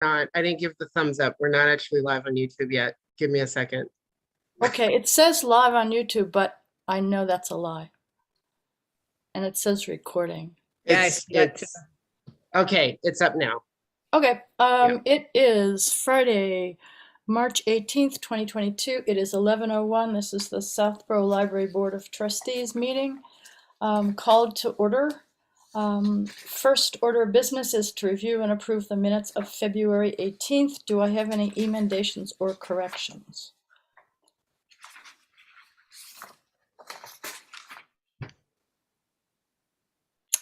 not, I didn't give the thumbs up. We're not actually live on YouTube yet. Give me a second. Okay, it says live on YouTube, but I know that's a lie. And it says recording. Yeah, I see that too. Okay, it's up now. Okay, it is Friday, March 18th, 2022. It is 11:01. This is the Southborough Library Board of Trustees meeting, called to order. First order of business is to review and approve the minutes of February 18th. Do I have any emendations or corrections?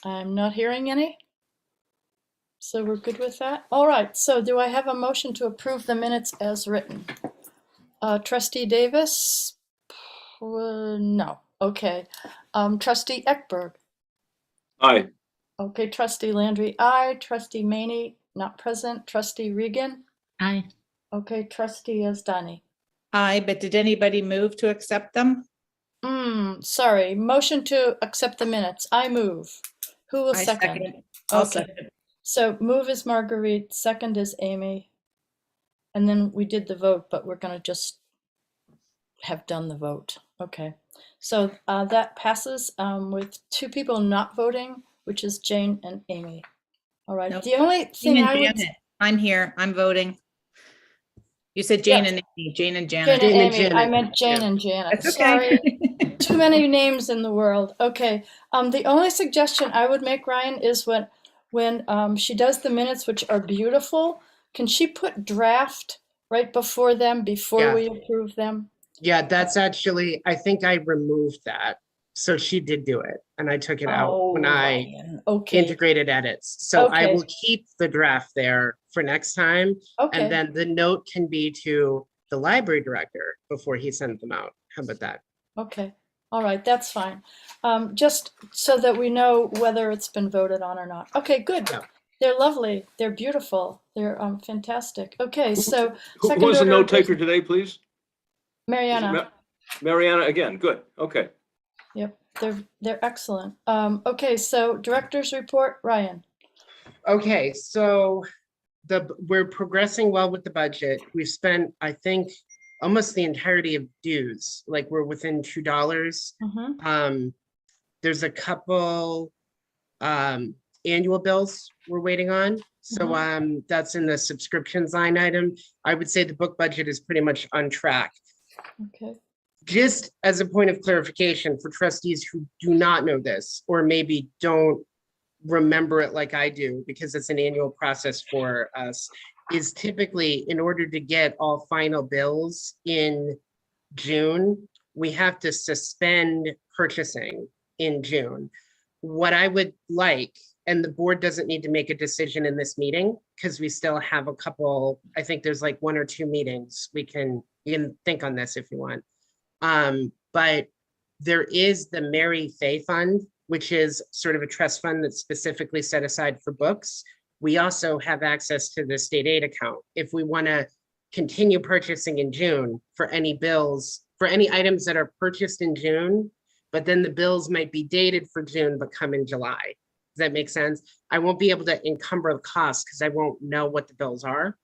I'm not hearing any. So we're good with that? All right, so do I have a motion to approve the minutes as written? Trustee Davis? No, okay. Trustee Eckberg? Aye. Okay, Trustee Landry, aye. Trustee Maney, not present. Trustee Regan? Aye. Okay, Trustee Yazdani? Aye, but did anybody move to accept them? Sorry, motion to accept the minutes. I move. Who will I second? I'll Okay. second. So move is Marguerite, second is Amy. And then we did the vote, but we're gonna just have done the vote. Okay, so that passes with 2 people not voting, which is Jane and Amy. All right, Nope. the only thing I would... I'm here, I'm voting. You said Jane and Amy, Jane and Janet. Jane and Amy, Janet. I meant Jane and Janet. That's okay. Sorry, too many names in the world. Okay, the only suggestion I would make, Ryan, is when she does the minutes, which are beautiful, can she put draft right before them, before we approve them? Yeah, that's actually, I think I removed that. So she did do it and I took it out when I integrated edits. So I will keep the draft there for next time. And then the note can be to the library director before he sends them out. How about that? Okay, all right, that's fine. Just so that we know whether it's been voted on or not. Okay, good. Yeah. They're lovely. They're beautiful. They're fantastic. Okay, so who was the note taker today, please? Mariana. Mariana again. Good. Okay. Yep, they're excellent. Okay, so director's report, Ryan. Okay, so we're progressing well with the budget. We've spent, I think, almost the entirety of dues. Like we're within $2. There's a couple annual bills we're waiting on. So that's in the subscriptions line item. I would say the book budget is pretty much on track. Okay. Just as a point of clarification for trustees who do not know this, or maybe don't remember it like I do, because it's an annual process for us, is typically in order to get all final bills in June, we have to suspend purchasing in June. What I would like, and the board doesn't need to make a decision in this meeting because we still have a couple, I think there's like 1 or 2 meetings. You can think on this if you want. But there is the Mary Faye Fund, which is sort of a trust fund that's specifically set aside for books. We also have access to the state aid account. If we want to continue purchasing in June for any bills, for any items that are purchased in June, but then the bills might be dated for June, but come in July. Does that make sense? I won't be able to encumber the costs because I won't know what the bills are,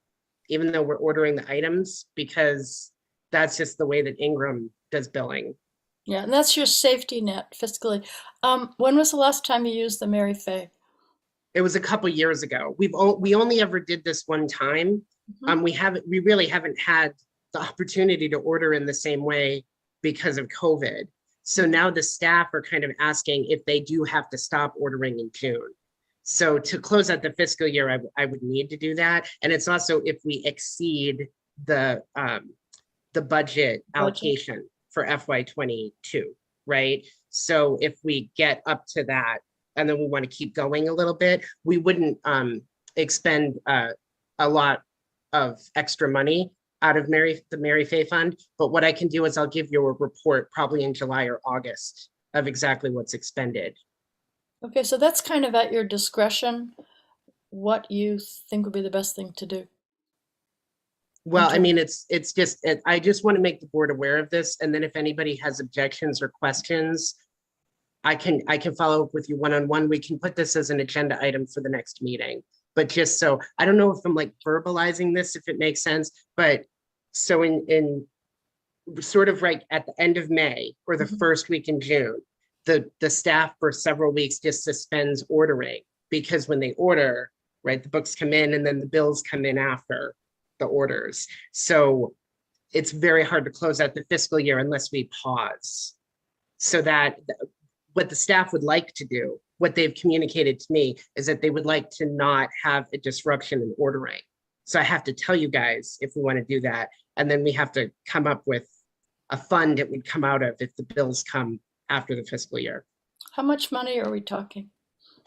even though we're ordering the items, because that's just the way that Ingram does billing. Yeah, and that's your safety net fiscally. When was the last time you used the Mary Faye? It was a couple years ago. We only ever did this one time. We really haven't had the opportunity to order in the same way because of COVID. So now the staff are kind of asking if they do have to stop ordering in June. So to close out the fiscal year, I would need to do that. And it's also if we exceed the budget allocation for FY22, right? So if we get up to that, and then we want to keep going a little bit, we wouldn't expend a lot of extra money out of the Mary Faye Fund. But what I can do is I'll give you a report probably in July or August of exactly what's expended. Okay, so that's kind of at your discretion, what you think would be the best thing to do. Well, I mean, I just want to make the board aware of this. And then if anybody has objections or questions, I can follow up with you one-on-one. We can put this as an agenda item for the next meeting. but just so, I don't know if I'm like verbalizing this, if it makes sense, but so in sort of right at the end of May or the first week in June, the staff for several weeks just suspends ordering, because when they order, right, the books come in and then the bills come in after the orders. So it's very hard to close out the fiscal year unless we pause. So that what the staff would like to do, what they've communicated to me, is that they would like to not have a disruption in ordering. So I have to tell you guys if we want to do that. And then we have to come up with a fund it would come out of if the bills come after the fiscal year. How much money are we talking?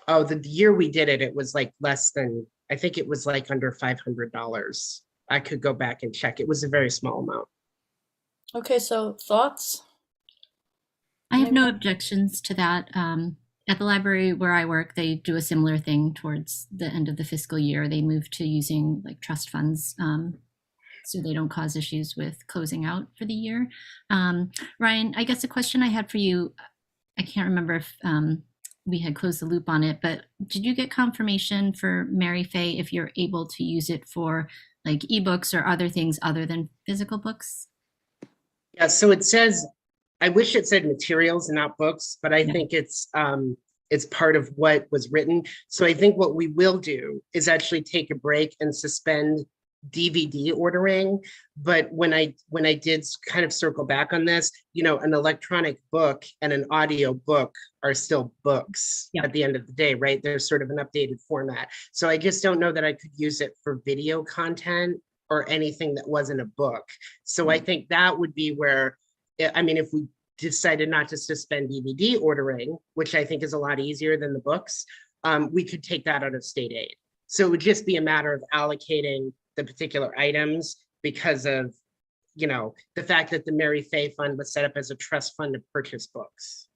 Oh, the year we did it, it was like less than, I think it was like under $500. I could go back and check. It was a very small amount. Okay, so thoughts? I have no objections to that. At the library where I work, they do a similar thing towards the end of the fiscal year. They move to using like trust funds, so they don't cause issues with closing out for the year. Ryan, I guess the question I had for you, I can't remember if we had closed the loop on it, but did you get confirmation for Mary Faye if you're able to use it for like ebooks or other things other than physical books? Yeah, so it says, I wish it said materials and not books, but I Yeah. think it's part of what was written. So I think what we will do is actually take a break and suspend DVD ordering. But when I did kind of circle back on this, you know, an electronic book and an audio book are still books Yeah. at the end of the day, right? They're sort of an updated format. So I just don't know that I could use it for video content or anything that wasn't a book. So I think that would be where, I mean, if we decided not to suspend DVD ordering, which I think is a lot easier than the books, we could take that out of state aid. So it would just be a matter of allocating the particular items because of, you know, the fact that the Mary Faye Fund was set up as a trust fund to purchase books.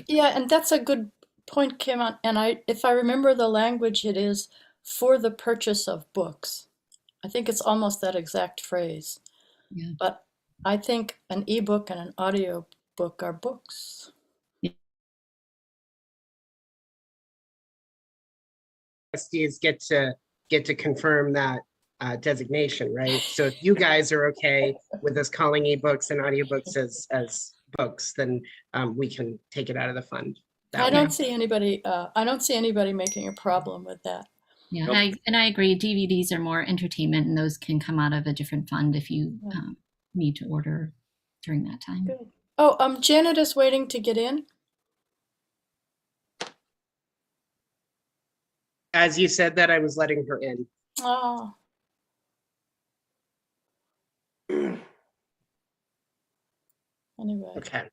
Yeah, and that's a good point, Kim. And if I remember the language, it is for the purchase of books. I think it's almost that exact phrase. Yeah. But I think an ebook and an audio book are books. Trustees get to confirm that designation, right? So if you guys are okay with us calling ebooks and audiobooks as books, then we can take it out of the fund. I don't see anybody making a problem with that. Yeah, Nope. I agree. DVDs are more entertainment, and those can come out of a different fund if you need to order during that time. Good. Oh, Janet is waiting to get in. As you said that, I was letting her in. Oh. Anyway. Okay.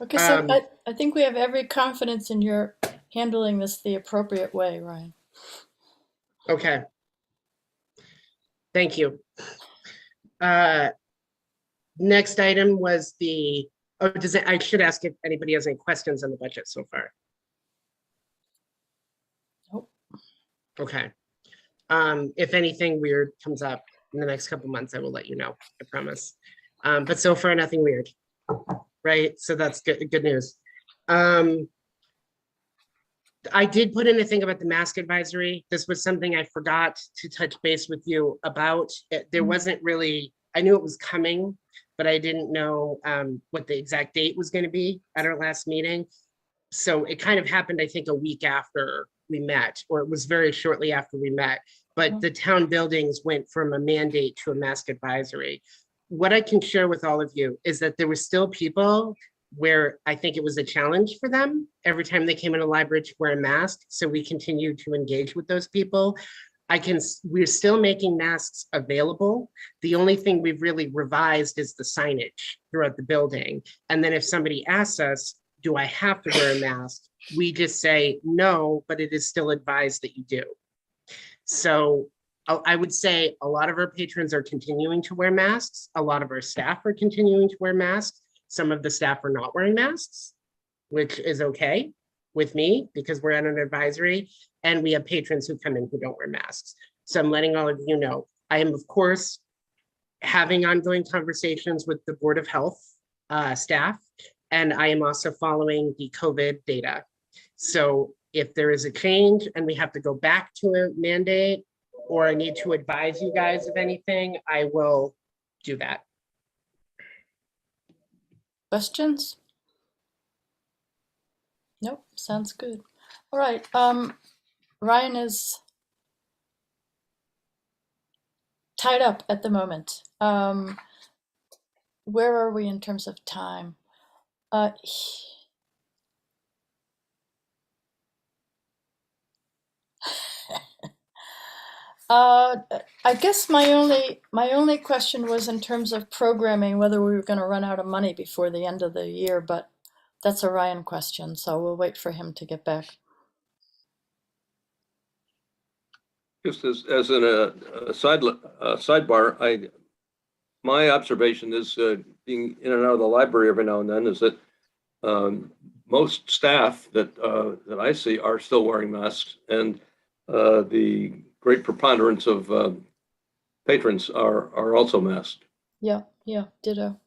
Okay, so I think we have every confidence in your handling this the appropriate way, Ryan. Okay. Thank you. Next item was I should ask if anybody has any questions on the budget so far. Nope. Okay. If anything weird comes up in the next couple months, I will let you know, I promise. But so far, nothing weird, right? So that's good news. I did put in a thing about the mask advisory. This was something I forgot to touch base with you about. There wasn't really, I knew it was coming, but I didn't know what the exact date was going to be at our last meeting. So it kind of happened, I think, a week after we met, or it was very shortly after we met. But the town buildings went from a mandate to a mask advisory. What I can share with all of you is that there were still people where I think it was a challenge for them every time they came in a library to wear a mask. So we continue to engage with those people. We're still making masks available. The only thing we've really revised is the signage throughout the building. And then if somebody asks us, do I have to wear a mask? We just say no, but it is still advised that you do. So I would say a lot of our patrons are continuing to wear masks. A lot of our staff are continuing to wear masks. Some of the staff are not wearing masks, which is okay with me because we're at an advisory, and we have patrons who come in who don't wear masks. So I'm letting all of you know. I am, of course, having ongoing conversations with the Board of Health staff, and I am also following the COVID data. So if there is a change and we have to go back to a mandate, or I need to advise you guys of anything, I will do that. Questions? Nope, sounds good. All right, Ryan is tied up at the moment. Where are we in terms of time? I guess my only question was in terms of programming, whether we were going to run out of money before the end of the year, but that's a Ryan question, so we'll wait for him to get back. Just as in a sidebar, my observation is being in and out of the library every now and then is that most staff that I see are still wearing masks, and the great preponderance of patrons are also masked. Yeah, ditto.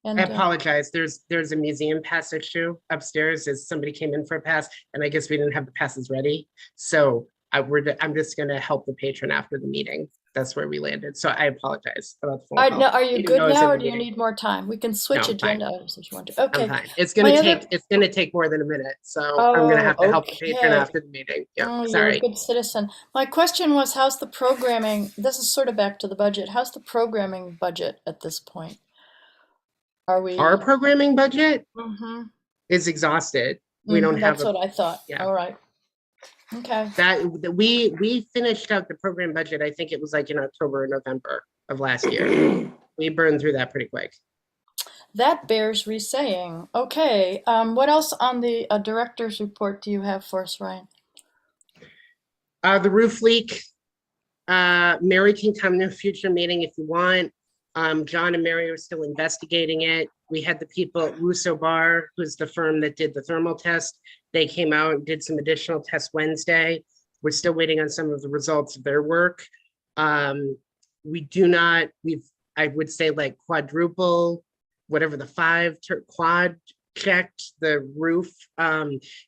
And I apologize. There's a museum pass issue upstairs as somebody came in for a pass, and I guess we didn't have the passes ready. So I'm just going to help the patron after the meeting. That's where we landed. So I apologize about the phone call. are you Even good though I was now, in or the do you meeting. need more time? We can switch No, I'm fine. agenda items if you want to. Okay. I'm fine. It's going My to other- take more than a minute. So I'm going to have to help the patron okay. after the meeting. Yeah, Oh, you're a sorry. good citizen. My question was, how's the programming? This is sort of back to the budget. How's the programming budget at this point? Are we? Our programming budget Mhm. is exhausted. We don't have That's what I thought. yeah. All right. Okay. We finished out the program budget. I think it was like in October or November of last year. We burned through that pretty quick. That bears re-saying. Okay. What else on the director's report do you have for us, Ryan? The roof leak. Mary can come to a future meeting if you want. John and Mary are still investigating it. We had the people at Russo Bar, who's the firm that did the thermal test. They came out and did some additional tests Wednesday. We're still waiting on some of the results of their work. I would say like quadruple, whatever the quad checked the roof.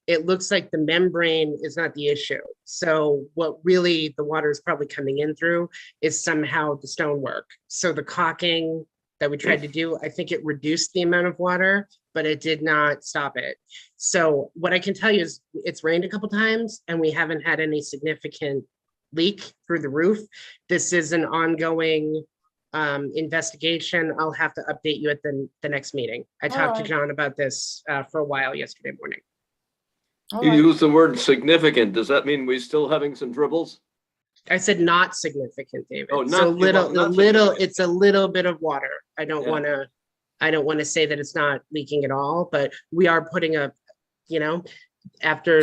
It looks like the membrane is not the issue. So what really the water is probably coming in through is somehow the stonework. So the caulking that we tried to do, I think it reduced the amount of water, but it did not stop it. So what I can tell you is it's rained a couple times and we haven't had any significant leak through the roof. This is an ongoing investigation. I'll have to update you at the next meeting. I talked to John about this for a while yesterday morning. You use the word significant. Does that mean we're still having some dribbles? I said not significant, David. Oh, so not it's a little bit of water. I don't want to say that it's not leaking at all, but we are putting after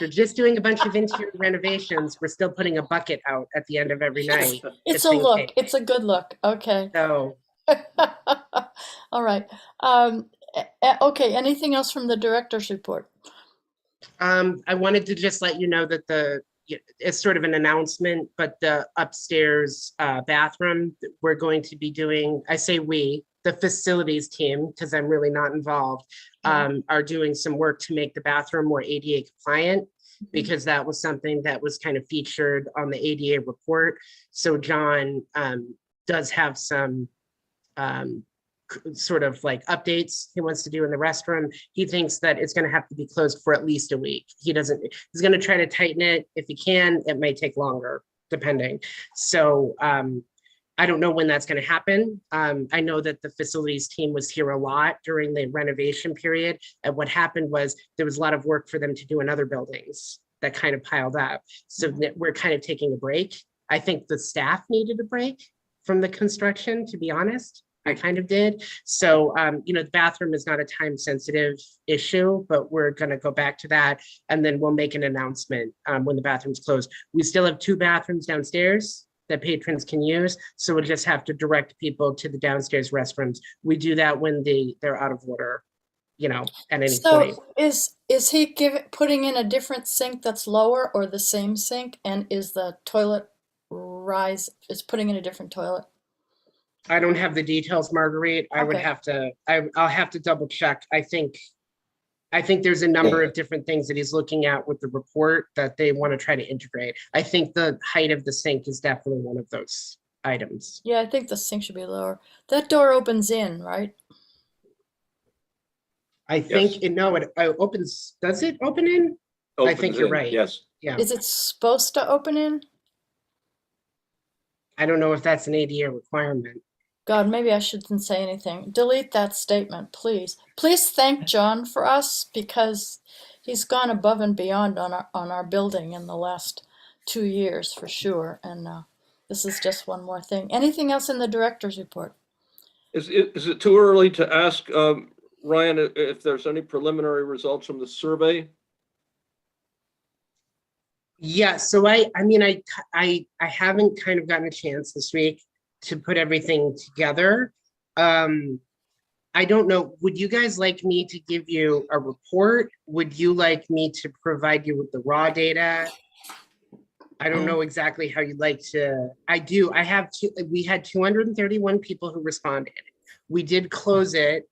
just doing a bunch of interior renovations, we're still putting a bucket out at the end of every night. It's a look. It's a good look. Okay. So all right. Okay. Anything else from the director's report? I wanted to just let you know that it's sort of an announcement, but the upstairs bathroom, we're going to be doing, I say we, the facilities team, because I'm really not involved, are doing some work to make the bathroom more ADA compliant, because that was something that was kind of featured on the ADA report. So John does have some sort of like updates he wants to do in the restroom. He thinks that it's going to have to be closed for at least a week. He's going to try to tighten it. If he can, it may take longer, depending. So I don't know when that's going to happen. I know that the facilities team was here a lot during the renovation period. And what happened was there was a lot of work for them to do in other buildings that kind of piled up. So we're kind of taking a break. I think the staff needed a break from the construction, to be honest. I kind of did. So, the bathroom is not a time sensitive issue, but we're going to go back to that. And then we'll make an announcement when the bathroom's closed. We still have 2 bathrooms downstairs that patrons can use. So we'll just have to direct people to the downstairs restrooms. We do that when they're out of order, at any point. So is he putting in a different sink that's lower or the same sink? And is the toilet is putting in a different toilet? I don't have the details, Marguerite. I would Okay. have to, I'll have to double check. I think I think there's a number of different things that he's looking at with the report that they want to try to integrate. I think the height of the sink is definitely one of those items. Yeah, I think the sink should be lower. That door opens in, right? I think, no, it opens, does it open in? I think Opens you're in, right. yes. Yeah, Is it supposed to open in? I don't know if that's an ADA requirement. God, maybe I shouldn't say anything. Delete that statement, please. Please thank John for us because he's gone above and beyond on our building in the last 2 years for sure. And this is just one more thing. Anything else in the director's report? Is it too early to ask Ryan if there's any preliminary results from the survey? Yeah, so I mean, I haven't kind of gotten a chance this week to put everything together. I don't know, would you guys like me to give you a report? Would you like me to provide you with the raw data? I don't know exactly how you'd like to, we had 231 people who responded. We did close it,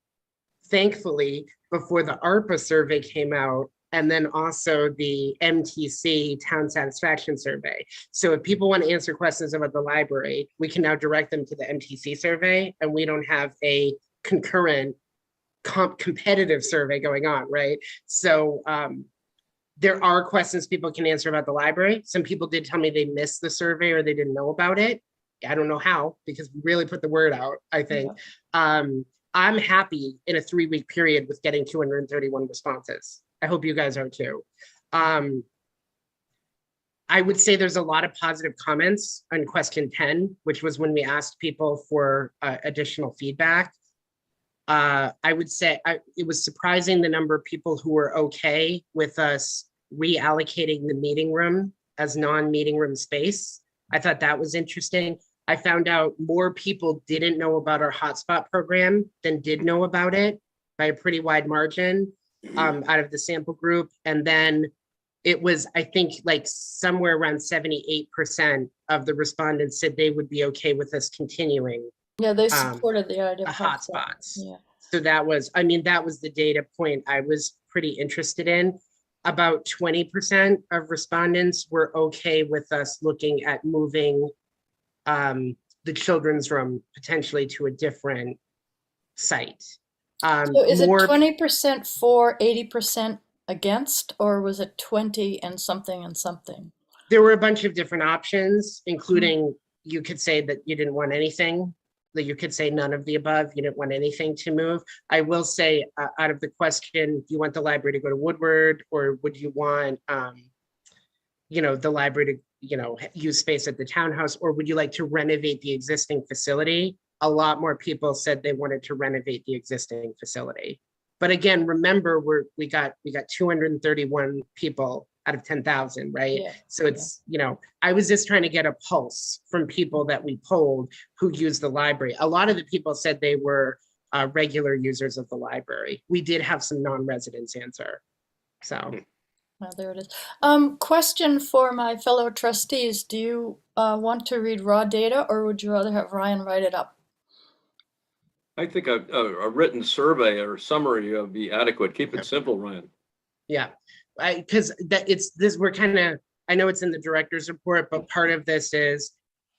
thankfully, before the ARPA survey came out, and then also the MTC Town Satisfaction Survey. So if people want to answer questions about the library, we can now direct them to the MTC survey, and we don't have a concurrent competitive survey going on, right? So there are questions people can answer about the library. Some people did tell me they missed the survey or they didn't know about it. I don't know how, because we really put the word out, I think. Yeah. I'm happy in a 3-week period with getting 231 responses. I hope you guys are too. I would say there's a lot of positive comments on question 10, which was when we asked people for additional feedback. I would say it was surprising the number of people who were okay with us reallocating the meeting room as non-meeting room space. I thought that was interesting. I found out more people didn't know about our hotspot program than did know about it by a pretty wide margin out of the sample group. And then it was, I think, like somewhere around 78% of the respondents said they would be okay with us continuing. Yeah, they supported the idea of hotspots. Yeah. So that was, I mean, that was the data point I was pretty interested in. About 20% of respondents were okay with us looking at moving the children's room potentially to a different site. So is it 20% for, 80% against, or was it 20 and something and something? There were a bunch of different options, including you could say that you didn't want anything, that you could say none of the above, you didn't want anything to move. I will say out of the question, do you want the library to go to Woodward, or would you want, the library to, use space at the townhouse, or would you like to renovate the existing facility? A lot more people said they wanted to renovate the existing facility. But again, remember, we got 231 people out of 10,000, right? Yeah. So it's, I was just trying to get a pulse from people that we polled who use the library. A lot of the people said they were regular users of the library. We did have some non-residents answer, so. Well, there it is. Question for my fellow trustees. Do you want to read raw data, or would you rather have Ryan write it up? I think a written survey or summary would be adequate. Keep it simple, Ryan. Yeah, because we're kind of, I know it's in the director's report, but part of this is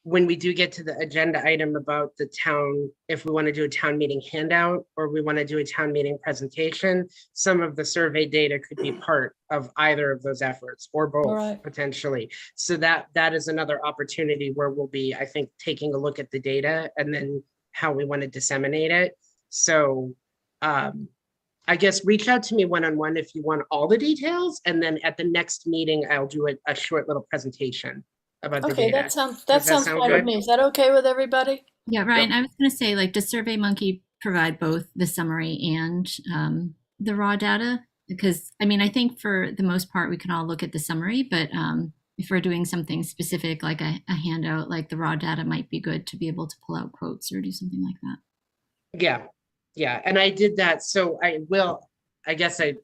when we do get to the agenda item about the town, if we want to do a town meeting handout or we want to do a town meeting presentation, some of the survey data could be part of either of those efforts or both potentially. So that is another opportunity where we'll be, I think, taking a look at the data and then how we want to disseminate it. So I guess reach out to me one-on-one if you want all the details, and then at the next meeting I'll do a short little presentation about the data. Okay, that sounds fine with me. Is that okay with everybody? Yeah, Ryan, I was going to say, like, does SurveyMonkey provide both the summary and the raw data? Because, I mean, I think for the most part we can all look at the summary, but if we're doing something specific like a handout, like the raw data might be good to be able to pull out quotes or do something like that. Yeah, and I did that. So I guess I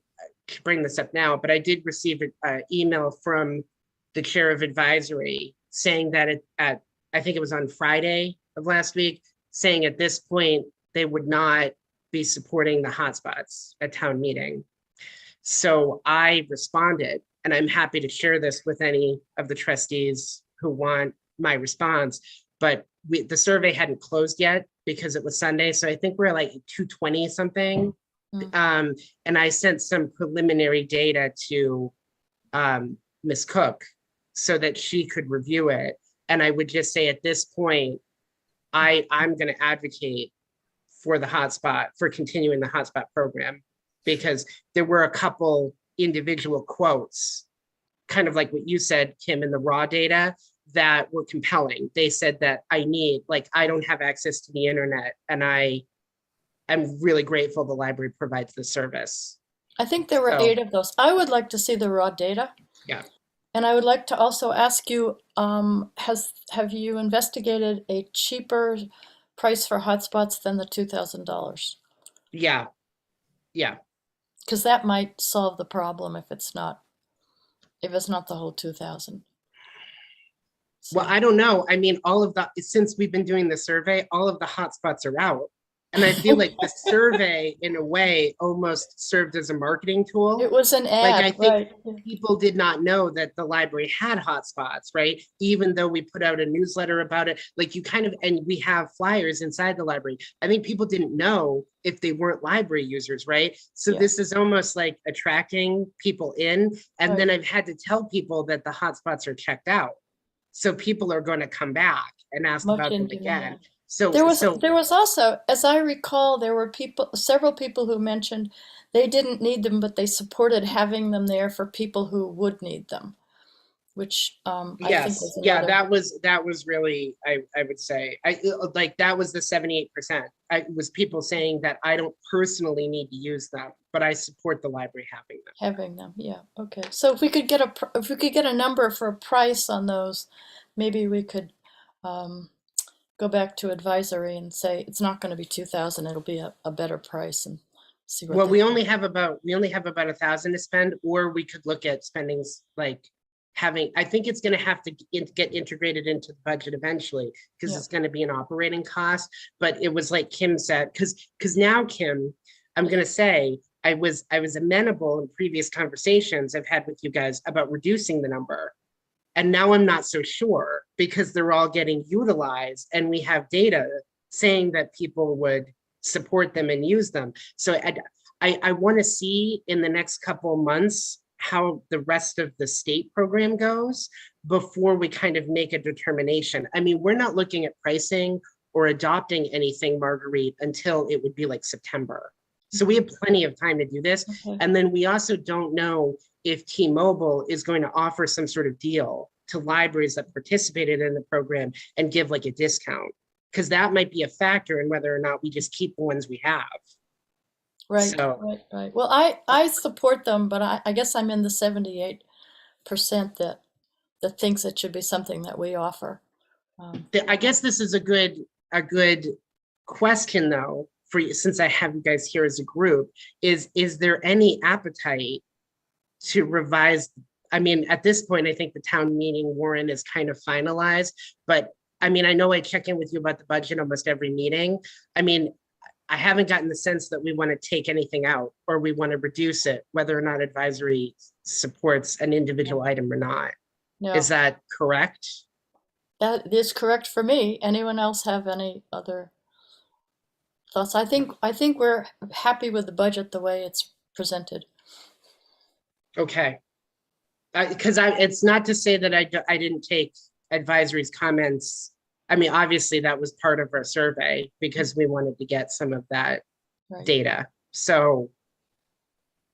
should bring this up now, but I did receive an email from the chair of advisory saying that I think it was on Friday of last week, saying at this point they would not be supporting the hotspots at town meeting. So I responded, and I'm happy to share this with any of the trustees who want my response. But the survey hadn't closed yet because it was Sunday. So I think we're like 220 something. And I sent some preliminary data to Ms. Cook so that she could review it. And I would just say at this point, I'm going to advocate for the hotspot, for continuing the hotspot program, because there were a couple individual quotes, kind of like what you said, Kim, in the raw data that were compelling. They said that I don't have access to the internet, and I'm really grateful the library provides the service. I think there were So- 8 of those. I would like to see the raw data. Yeah. And I would like to also ask you, have you investigated a cheaper price for hotspots than the $2,000? Yeah. Because that might solve the problem if it's not the whole 2,000. Well, I don't know. I mean, since we've been doing the survey, all of the hotspots are out. And I feel like the survey, in a way, almost served as a marketing tool. It was an ad, I think right? people did not know that the library had hotspots, right? Even though we put out a newsletter about it, and we have flyers inside the library. I think people didn't know if they weren't library users, right? So Yeah. this is almost like attracting people in. And Right. then I've had to tell people that the hotspots are checked out. So people are going to come back and ask Much about them into again. that. So There was also, as I recall, there were several people who mentioned they didn't need them, but they supported having them there for people who would need them, which I think yes, was yeah, another. that was really, I would say, that was the 78%. It was people saying that I don't personally need to use them, but I support the library having them. Having them, yeah, okay. So if we could get a number for a price on those, maybe we could go back to advisory and say it's not going to be 2,000. It'll be a better price, and see what. Well, they we think. only have about 1,000 to spend, or we could look at spendings I think it's going to have to get integrated into the budget eventually, because Yeah. it's going to be an operating cost. But it was like Kim said, because now, Kim, I'm going to say I was amenable in previous conversations I've had with you guys about reducing the number. And now I'm not so sure, because they're all getting utilized and we have data saying that people would support them and use them. So I want to see in the next couple months how the rest of the state program goes before we kind of make a determination. I mean, we're not looking at pricing or adopting anything, Marguerite, until it would be like September. So we have plenty of time to do this. Okay. And then we also don't know if T-Mobile is going to offer some sort of deal to libraries that participated in the program and give like a discount, because that might be a factor in whether or not we just keep the ones we have. Right, So- right. Well, I support them, but I guess I'm in the 78% that thinks it should be something that we offer. I guess this is a good question though, for you, since I have you guys here as a group, is there any appetite to revise? I mean, at this point, I think the town meeting warrant is kind of finalized, but I mean, I know I check in with you about the budget almost every meeting. I mean, I haven't gotten the sense that we want to take anything out or we want to reduce it, whether or not advisory supports an individual item or not. No, Is that correct? that is correct for me. Anyone else have any other thoughts? I think we're happy with the budget the way it's presented. Okay. Because it's not to say that I didn't take advisory's comments. I mean, obviously that was part of our survey because we wanted to get some of that Right. data. So,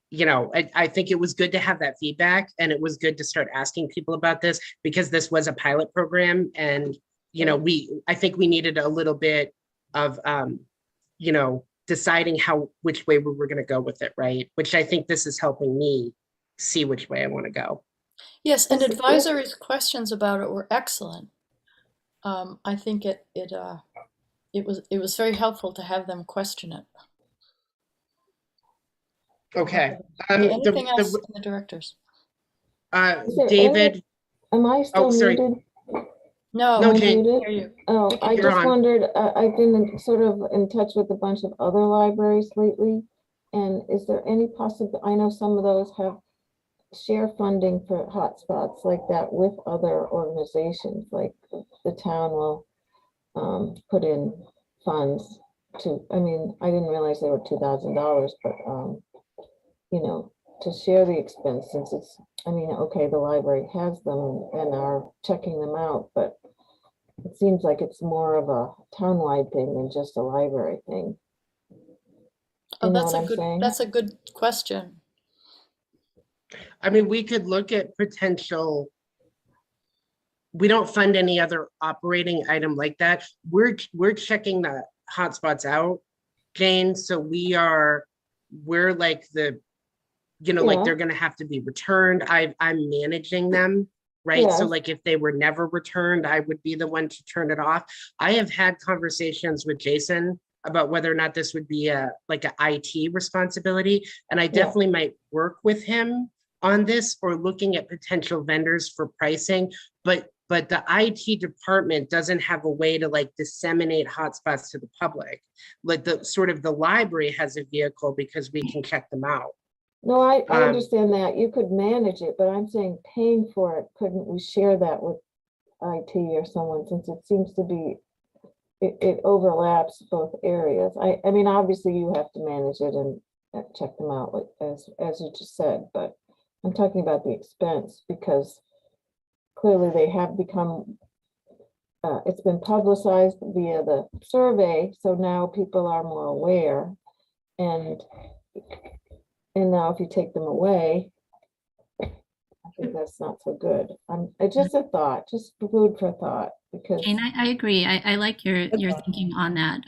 you know, I think it was good to have that feedback, and it was good to start asking people about this, because this was a pilot program, and, you know, I think we needed a little bit of, you know, deciding which way we were going to go with it, right? Which I think this is helping me see which way I want to go. Yes, and advisory's questions about it were excellent. I think it was very helpful to have them question it. Okay. Anything else in the directors? Is there David, Am I still sorry. muted? No, No, we Jane. can't hear you. Oh, I You're just on. wondered, I've been sort of in touch with a bunch of other libraries lately. And is there any possible, I know some of those have share funding for hotspots like that with other organizations, like the town will put in funds to, I mean, I didn't realize they were $2,000, but you know, to share the expense since it's, I mean, okay, the library has them and are checking them out, but it seems like it's more of a townwide thing than just a library thing. Oh, You know that's what a I'm good, saying? that's a good question. I mean, we could look at potential. We don't fund any other operating item like that. We're checking the hotspots out, Jane. So we're like like Yeah. they're gonna have to be returned. I'm managing them, right? So Yes. like if they were never returned, I would be the one to turn it off. I have had conversations with Jason about whether or not this would be a IT responsibility. And I definitely might work with him on this or looking at potential vendors for pricing. But the IT department doesn't have a way to like disseminate hotspots to the public. Like the library has a vehicle because we can check them out. No, I understand that. You could manage it, but I'm saying paying for it, couldn't we share that with IT or someone, since it seems to be, it overlaps both areas. I mean, obviously you have to manage it and check them out, like as you just said, but I'm talking about the expense because clearly they have become, it's been publicized via the survey, so now people are more aware. And now if you take them away, I think that's not so good. It's just a thought, just food for thought, because Jane, I agree. I like your thinking on that.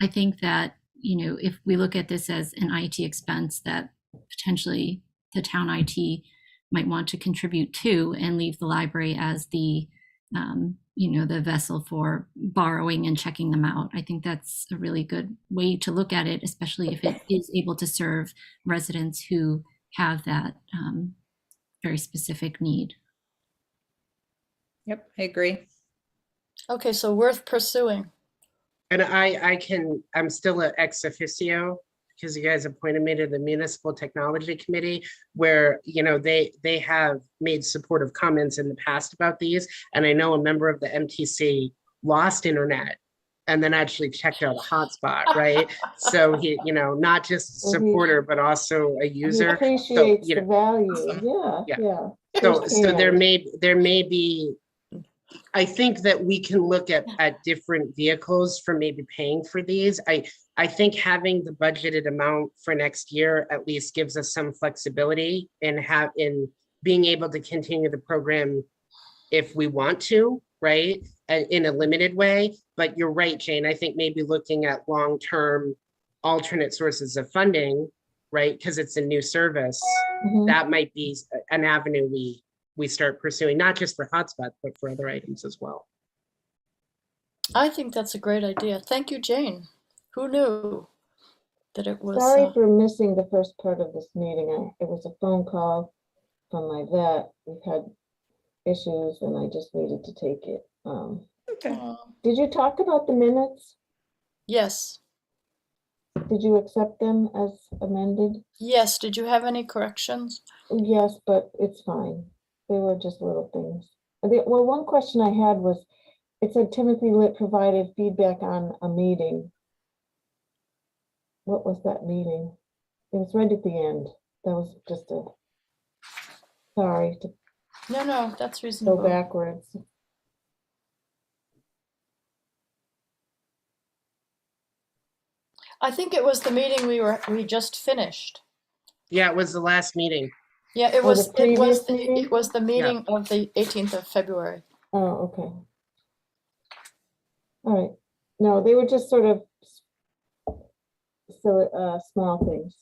I think that, if we look at this as an IT expense that potentially the town IT might want to contribute to and leave the library as the vessel for borrowing and checking them out. I think that's a really good way to look at it, especially if it is able to serve residents who have that very specific need. Yep, I agree. Okay, so worth pursuing. And I'm still an ex officio because you guys appointed me to the Municipal Technology Committee where, they have made supportive comments in the past about these. And I know a member of the MTC lost internet and then actually checked out a hotspot, right? So he, not just a supporter, but also a he user. appreciates So, the value. Awesome. Yeah. So firsthand. there may be, I think that we can look at different vehicles for maybe paying for these. I think having the budgeted amount for next year at least gives us some flexibility in being able to continue the program if we want to, right? In a limited way. But you're right, Jane. I think maybe looking at long-term alternate sources of funding, right? Because it's a new service, Mhm. that might be an avenue we start pursuing, not just for hotspots, but for other items as well. I think that's a great idea. Thank you, Jane. Who knew that it was? Sorry for missing the first part of this meeting. It was a phone call from my vet. We've had issues and I just needed to take it. Okay. Did you talk about the minutes? Yes. Did you accept them as amended? Yes. Did you have any corrections? Yes, but it's fine. They were just little things. Well, one question I had was, it said Timothy Litt provided feedback on a meeting. What was that meeting? It was right at the end. That was just sorry to No, that's go reasonable. backwards. I think it was the meeting we just finished. Yeah, it was the last meeting. Yeah, it Oh, was. the previous meeting? It was the meeting of the 18th of February. Oh, okay. All right. No, they were just sort of silly, small things.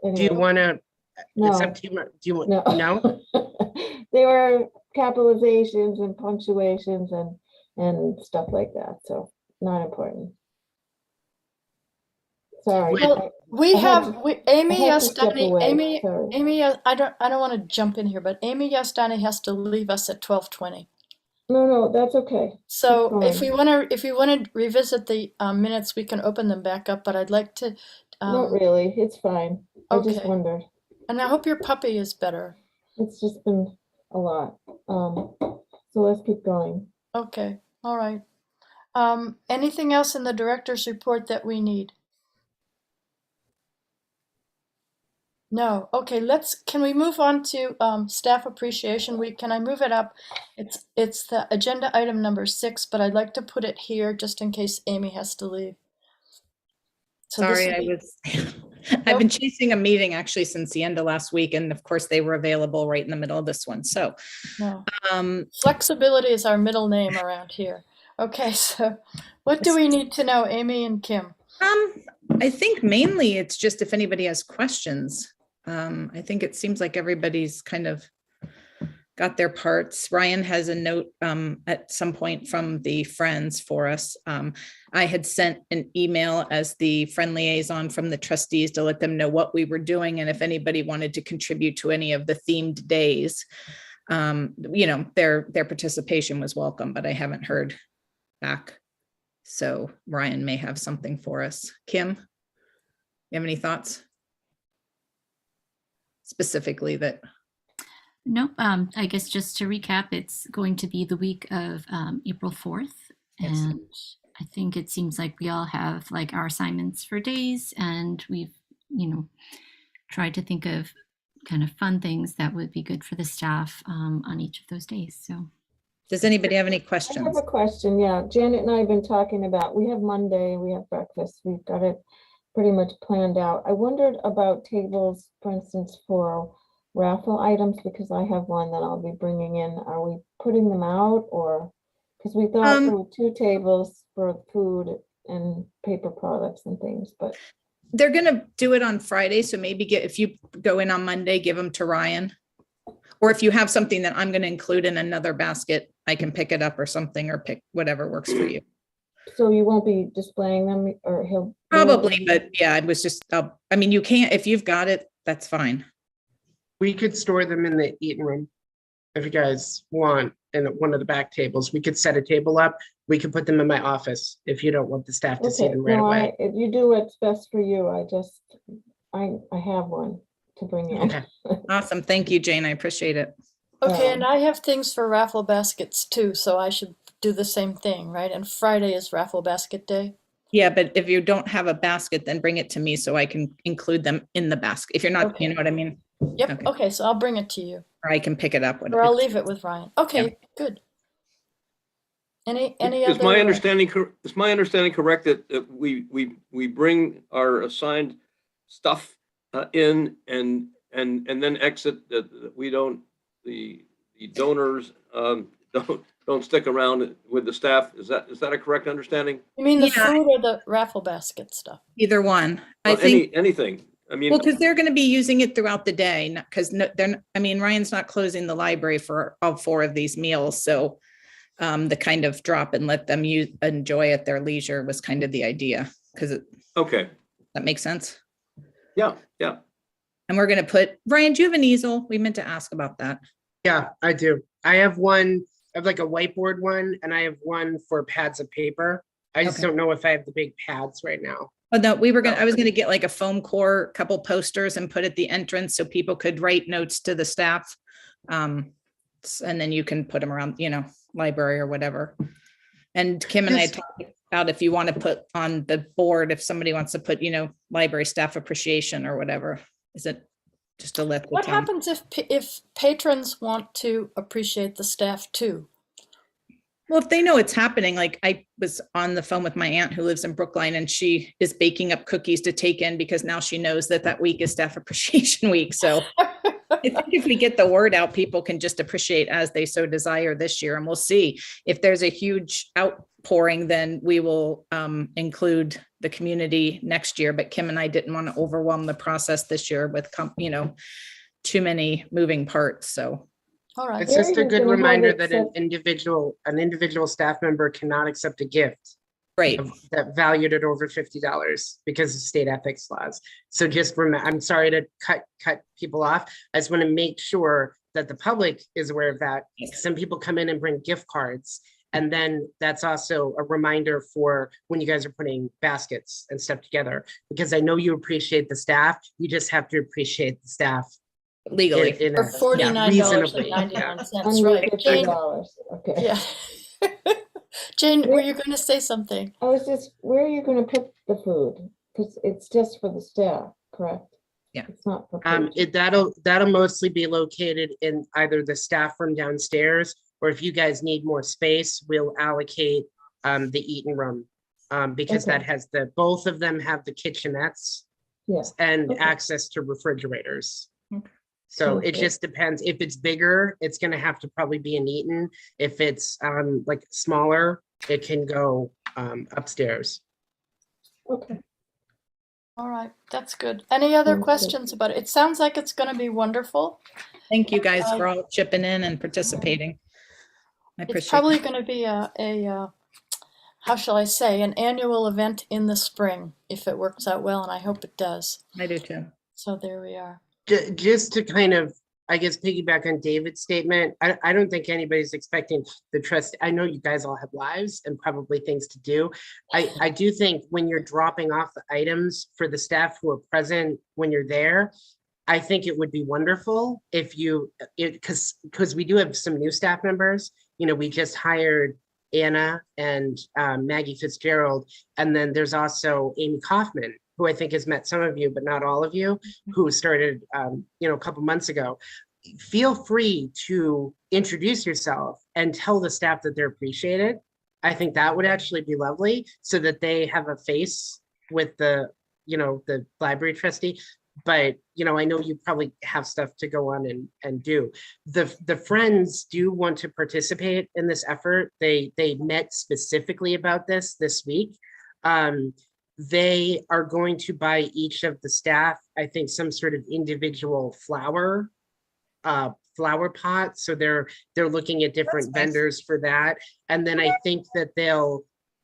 Do you Anyway, want to, it's no, up to you, do you want, no. no? They were capitalizations and punctuations and stuff like that, so not important. Sorry. Well, Amy I had to step Yastani, away, sorry. Amy, I don't want to jump in here, but Amy Yastani has to leave us at 12:20. No, that's okay. So That's if we want to revisit the minutes, we can open them back up. But I'd like to Not really, it's fine. I just okay. wondered. And I hope your puppy is better. It's just been a lot. So let's keep going. Okay, all right. Anything else in the director's report that we need? No, okay, can we move on to Staff Appreciation Week? Can I move it up? It's the agenda item number 6, but I'd like to put it here just in case Amy has to leave. So this Sorry, would I be- was, I've been chasing a meeting actually since the end of last week, and of course they were available right in the middle of this one. So, No, um, flexibility is our middle name around here. Okay, so what do we need to know, Amy and Kim? I think mainly it's just if anybody has questions. I think it seems like everybody's kind of got their parts. Ryan has a note at some point from the Friends for us. I had sent an email as the friend liaison from the trustees to let them know what we were doing and if anybody wanted to contribute to any of the themed days. Their participation was welcome, but I haven't heard back. So Ryan may have something for us. Kim, you have any thoughts? Specifically that. Nope. I guess just to recap, it's going to be the week of April 4th. Yes. And I think it seems like we all have like our assignments for days, and we've, tried to think of kind of fun things that would be good for the staff on each of those days. So Does anybody have any I have questions? a question, yeah. Janet and I have been talking about, we have Monday, we have breakfast, we've got it pretty much planned out. I wondered about tables, for instance, for raffle items, because I have one that I'll be bringing in. Are we putting them out, or, because we thought there were 2 tables for food and paper products and things, but They're going to do it on Friday. So maybe if you go in on Monday, give them to Ryan. Or if you have something that I'm going to include in another basket, I can pick it up or something, or pick whatever works for you. so you won't be displaying them, or he'll Probably, but yeah, it was just, you can't, if you've got it, that's fine. We could store them in the eating room if you guys want, in one of the back tables. We could set a table up. We could put them in my office if you don't want the staff to see Okay, them right no, away. if you do what's best for you, I have one to bring in. Okay. Awesome. Thank you, Jane. I appreciate it. Okay, and I have things for raffle baskets too, so I should do the same thing, right? And Friday is raffle basket day. Yeah, but if you don't have a basket, then bring it to me so I can include them in the basket. If you're not, Okay. you know what I mean? Yep, Okay. okay, so I'll bring it to you, Or I can pick it up. or I'll leave it with Ryan. Okay, good. Any Is my other? understanding, is my understanding correct that we bring our assigned stuff in and then exit, that we don't, the donors don't stick around with the staff? Is that a correct understanding? You mean the Yeah. food or the raffle basket stuff? Either one. I Well, think. anything. I mean, Well, because they're going to be using it throughout the day, because Ryan's not closing the library for all 4 of these meals. So the kind of drop and let them enjoy at their leisure was kind of the idea. okay. That makes sense. Yeah. And we're going to put, Ryan, do you have an easel? We meant to ask about that. Yeah, I do. I have one, I have like a whiteboard one, and I have one for pads of paper. I just Okay. don't know if I have the big pads right now. Oh, no, I was going to get like a foam core, couple posters and put at the entrance so people could write notes to the staff. And then you can put them around, library or whatever. And Kim and I Yes. talked about if you want to put on the board, if somebody wants to put, library staff appreciation or whatever. Is it just to let the What town? happens if patrons want to appreciate the staff too? Well, if they know it's happening, like I was on the phone with my aunt who lives in Brookline, and she is baking up cookies to take in because now she knows that week is Staff Appreciation Week. So I think if we get the word out, people can just appreciate as they so desire this year. And we'll see if there's a huge outpouring, then we will include the community next year. But Kim and I didn't want to overwhelm the process this year with, too many moving parts. So. All right. It's just a Gary's good gonna have reminder it that set- an individual staff member cannot accept a gift Right. that valued at over $50 because of state ethics laws. So just remember, I'm sorry to cut people off. I just want to make sure that the public is aware of that. Some people come in and bring gift cards, And then that's also a reminder for when you guys are putting baskets and stuff together, because I know you appreciate the staff. You just have to appreciate the staff Legally. in For a- yeah, $49.99, reasonably. Under right? Jane, $50, okay. yeah. Jane, were you going to say something? I was just, where are you gonna put the food? Because it's just for the staff, correct? Yeah. It's not for patrons. That'll mostly be located in either the staff room downstairs, or if you guys need more space, we'll allocate the eating room. Because that Okay. has both of them have the kitchenettes Yeah, and Okay. access to refrigerators. Okay. So Sounds it good. just depends. If it's bigger, it's gonna have to probably be in Eaton. If it's like smaller, it can go upstairs. okay. All right, that's good. Any other Sounds good. questions about it? It sounds like it's going to be wonderful. Thank you guys for all chipping in and participating. I It's appreciate probably it. going to be how shall I say, an annual event in the spring, if it works out well, and I hope it does. I do too. So there we are. Just to kind of, I guess, piggyback on David's statement, I don't think anybody's expecting the trust. I know you guys all have lives and probably things to do. I do think when you're dropping off the items for the staff who are present when you're there, I think it would be wonderful if because we do have some new staff members. You know, we just hired Anna and Maggie Fitzgerald, and then there's also Amy Kaufman, who I think has met some of you, but not all of you, who started, a couple months ago. Feel free to introduce yourself and tell the staff that they're appreciated. I think that would actually be lovely, so that they have a face with the library trustee. But, I know you probably have stuff to go on and do. The friends do want to participate in this effort. They met specifically about this week. They are going to buy each of the staff, I think, some sort of individual flower pot. So they're looking at different That's nice. vendors for that. And then I think that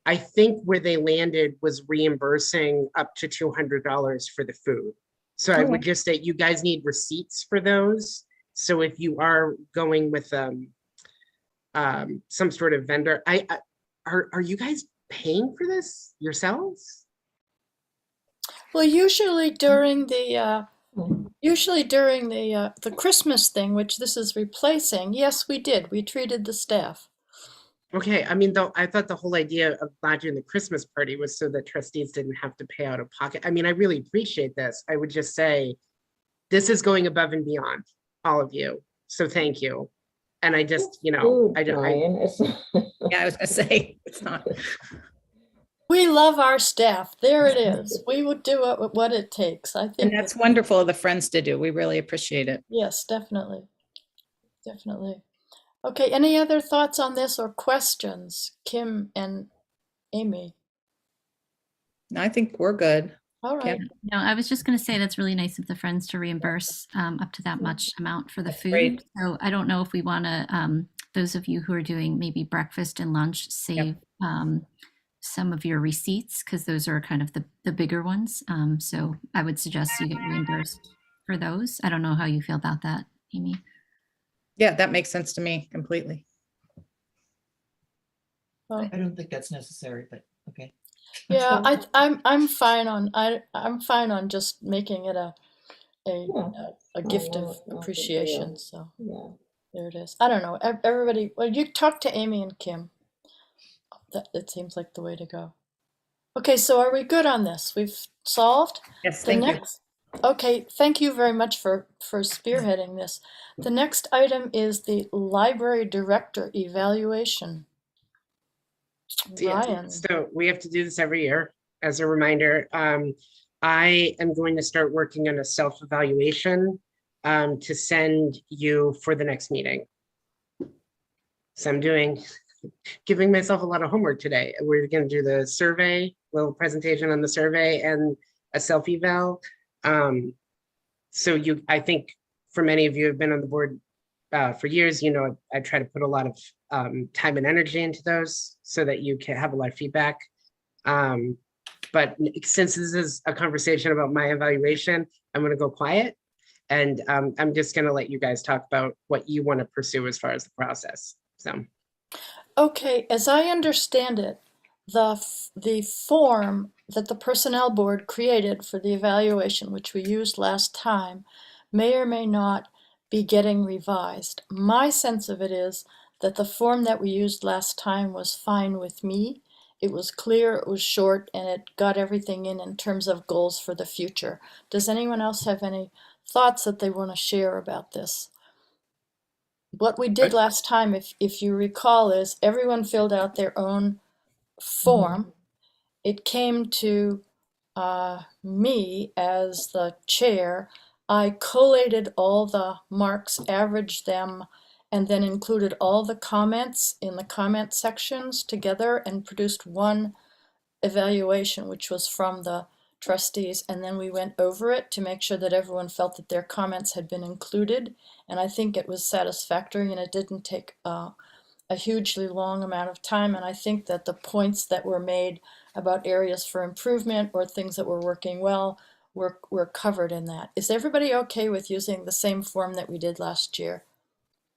I think where they landed was reimbursing up to $200 for the food. So I would just say you guys need receipts for those. So if you are going with some sort of vendor, are you guys paying for this yourselves? Well, usually during the Christmas thing, which this is replacing, yes, we did. We treated the staff. Okay, I mean, though, I thought the whole idea of not doing the Christmas party was so that trustees didn't have to pay out of pocket. I mean, I really appreciate this. I would just say, this is going above and beyond, all of you. So thank you. And I just, Food, I don't. Brian, it's- Yeah, I was gonna say, it's not. We love our staff. There it is. We would do what it takes. I And think that's wonderful of the friends to do. We really appreciate it. yes, definitely. Definitely. Okay, any other thoughts on this or questions, Kim and Amy? No, I think we're good. All right. Kim? No, I was just going to say that's really nice of the friends to reimburse up to that much amount for the food. great. So I don't know if we want to, those of you who are doing maybe breakfast and lunch, save some of your receipts, because those are kind of the bigger ones. So I would suggest you get reimbursed for those. I don't know how you feel about that, Amy. Yeah, that makes sense to me completely. Well, I don't think that's necessary, but okay. yeah, I'm fine on I'm fine on just making it a gift no, of not a big appreciation. deal. So Yeah, there it is. I don't know. Everybody, well, you talk to Amy and Kim. That seems like the way to go. Okay, so are we good on this? We've solved Yes, the thank you. next. Okay, thank you very much for spearheading this. The next item is the library director evaluation. Yeah, Ryan. so we have to do this every year. As a reminder, I am going to start working on a self-evaluation to send you for the next meeting. So I'm giving myself a lot of homework today. We're going to do the survey, little presentation on the survey, and a self-eval. So I think for many of you who have been on the board for years, I try to put a lot of time and energy into those so that you can have a lot of feedback. But since this is a conversation about my evaluation, I'm going to go quiet, and I'm just going to let you guys talk about what you want to pursue as far as the process. So. Okay, as I understand it, the form that the Personnel Board created for the evaluation, which we used last time, may or may not be getting revised. My sense of it is that the form that we used last time was fine with me. It was clear, it was short, and it got everything in terms of goals for the future. Does anyone else have any thoughts that they want to share about this? What we did last time, if you recall, is everyone filled out their own form. It came to me as the chair. I collated all the marks, averaged them, and then included all the comments in the comment sections together and produced one evaluation, which was from the trustees. And then we went over it to make sure that everyone felt that their comments had been included. And I think it was satisfactory, and it didn't take a hugely long amount of time. And I think that the points that were made about areas for improvement or things that were working well were covered in that. Is everybody okay with using the same form that we did last year?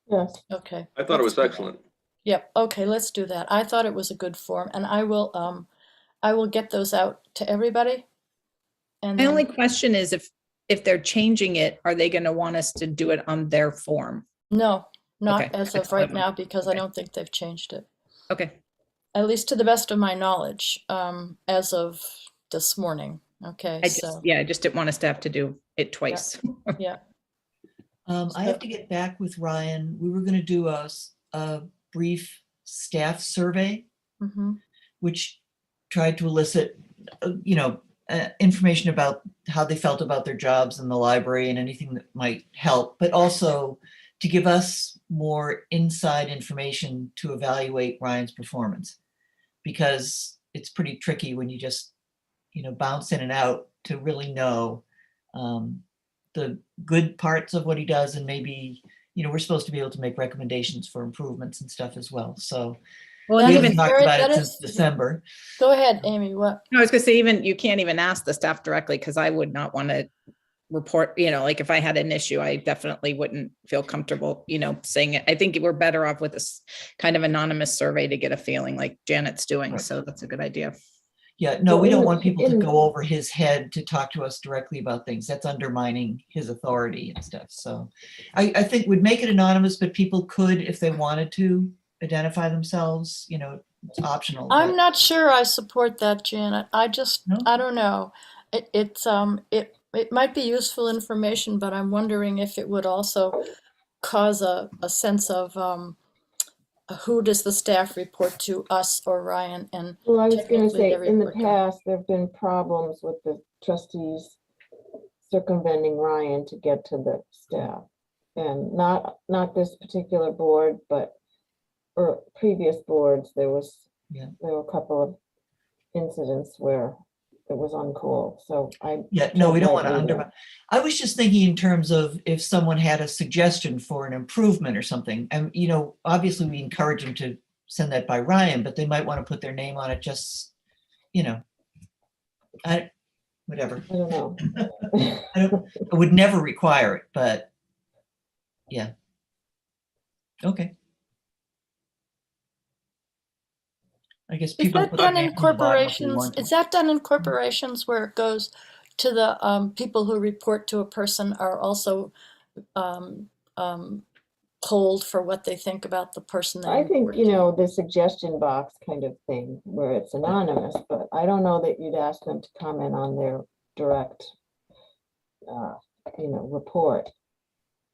Yes. Okay. I thought it let's was do that. excellent. Yep. Okay, let's do that. I thought it was a good form, and I will get those out to everybody. And My then, only question is if they're changing it, are they going to want us to do it on their form? no, not Okay, as that's of all I right want. now, because I Okay. don't think they've changed it. Okay. At least to the best of my knowledge, as of this morning. Okay, I so, just didn't want us to have to do it twice. yeah. I have to get back with Ryan. We were going to do a brief staff survey, Mhm. which tried to elicit, information about how they felt about their jobs in the library and anything that might help, but also to give us more inside information to evaluate Ryan's performance. Because it's pretty tricky when you just, bounce in and out to really know the good parts of what he does, and maybe, we're supposed to be able to make recommendations for improvements and stuff as well. So Well, That we and is haven't even, talked very- about that it is- since December. Go ahead, Amy, what? I was gonna say, even you can't even ask the staff directly, because I would not want to report, like if I had an issue, I definitely wouldn't feel comfortable, saying it. I think we're better off with this kind of anonymous survey to get a feeling like Janet's doing. Right. So that's a good idea. Yeah, no, Well, we don't in- want people to in- go over his head to talk to us directly about things. That's undermining his authority and stuff. So I think we'd make it anonymous, but people could, if they wanted to, identify themselves, it's optional. I'm but- not sure I support that, Janet. I No? don't know. It might be useful information, but I'm wondering if it would also cause a sense of who does the staff report to, us or Ryan? And Well, I was gonna technically say, they in the report to- past, there've been problems with the trustees circumventing Ryan to get to the staff. And not this particular board, but or previous boards, there were a couple of incidents where it was uncool, so Yeah, no, we don't want to either. undermine. I was just thinking in terms of if someone had a suggestion for an improvement or something, and, obviously we encourage them to send that by Ryan, but they might want to put their name on it, just, whatever. I don't know. I would never require it, but yeah. Okay. I guess Is people that put their done name in on the bottom if they corporations? want to. Is that done in corporations where it goes to the people who report to a person are also polled for what they think about the person they I think, report to? the suggestion box kind of thing where it's anonymous, but I don't know that you'd ask them to comment on their direct, report,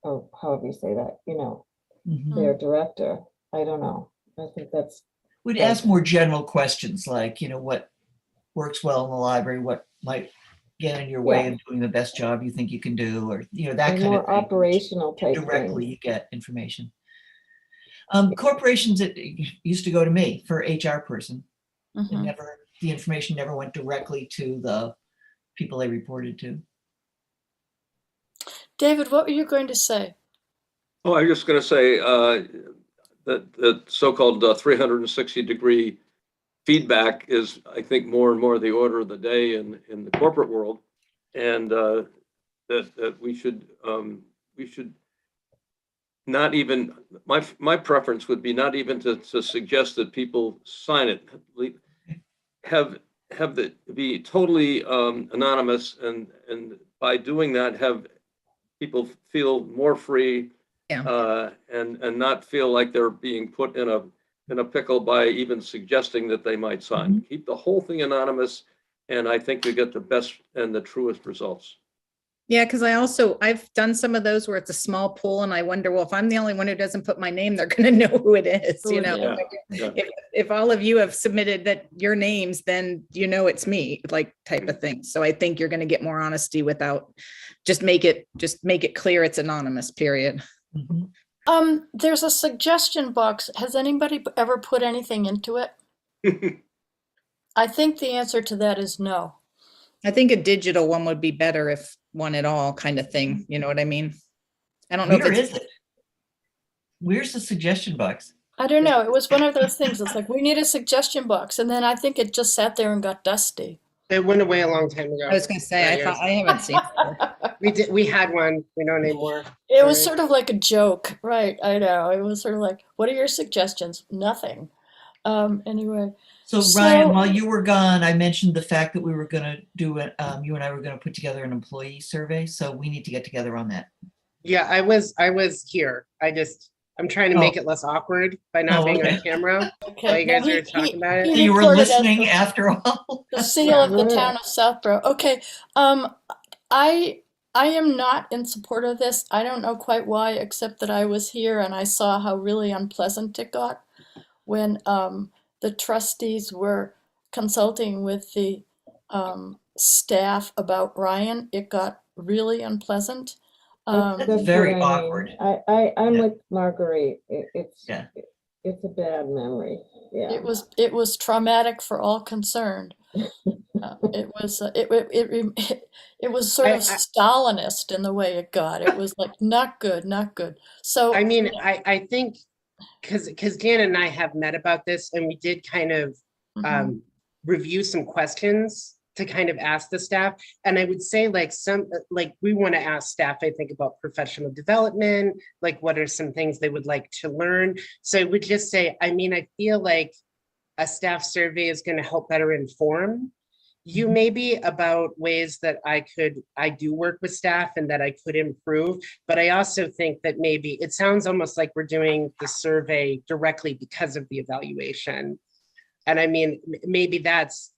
or however you say that, Mhm. their director. I don't know. I think that's, We'd ask more general questions like, what works well in the library, what might get in your way Yeah. of doing the best job you think you can do, or, that kind more of thing. which operational type Directly things. you get information. Corporations, it used to go to me for HR person. It Mhm. the information never went directly to the people they reported to. David, what were you going to say? Oh, I was just going to say that the so-called 360-degree feedback is, I think, more and more the order of the day in the corporate world, and that we should not even, my preference would be not even to suggest that people sign it. Have the be totally anonymous, and by doing that, have people feel more free, and not feel like they're being put in a pickle by even suggesting that they might sign. Keep the whole thing anonymous, and I think you get the best and the truest results. Yeah, because I've done some of those where it's a small pool and I wonder, well, if I'm the only one who doesn't put my name, they're going to know who it is, Who you it know? is. Yeah. If all of you have submitted that your names, then you know it's me, like type of thing. So I think you're going to get more honesty without, just make it clear it's anonymous, period. There's a suggestion box. Has anybody ever put anything into it? I think the answer to that is no. I think a digital one would be better, if one at all, kind of thing. You know what I mean? I don't know Where if is it? Where's the suggestion box? I don't know. It was one of those things. It's like, we need a suggestion box. And then I think it just sat there and got dusty. It went away a long time ago. I was going to say, I haven't seen it. We had one, we don't anymore. It was Right. sort of like a joke, right? I know. It was sort of like, what are your suggestions? Nothing. Anyway. So So- Ryan, while you were gone, I mentioned the fact that we were going to do it. You and I were going to put together an employee survey. So we need to get together on that. Yeah, I was here. I'm trying to make it less awkward by not being on camera. Okay. While you Now guys are talking about it. So you were reported as listening the- after all. The seal of the town of Southborough. Okay. I am not in support of this. I don't know quite why, except that I was here and I saw how really unpleasant it got when the trustees were consulting with the staff about Ryan. It got really unpleasant. That's That's very what I mean. awkward. I'm Yeah. with Marguerite. Yeah. It's a bad memory. Yeah. It was traumatic for all concerned. It was sort of Stalinist in the way it got. It was like not good, not good. So I mean, I think because Janet and I have met about this, and we did kind of review some questions to kind of ask the staff. And I would say like we want to ask staff, I think, about professional development, like what are some things they would like to learn. So I would just say, I mean, I feel like a staff survey is going to help better inform you maybe about ways that I do work with staff and that I could improve. But I also think that maybe it sounds almost like we're doing the survey directly because of the evaluation. And I mean, maybe that's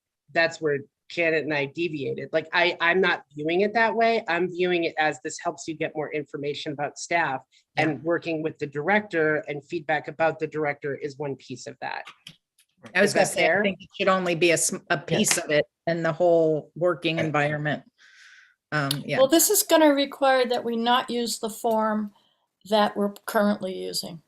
where Janet and I deviated. Like I'm not viewing it that way. I'm viewing it as this helps you get more information about staff, and working with the director and feedback about the director is one piece of that. I was Is going that to say, I fair? think it should only be a piece of it and the whole working environment. Yeah. well, this is going to require that we not use the form that we're currently using.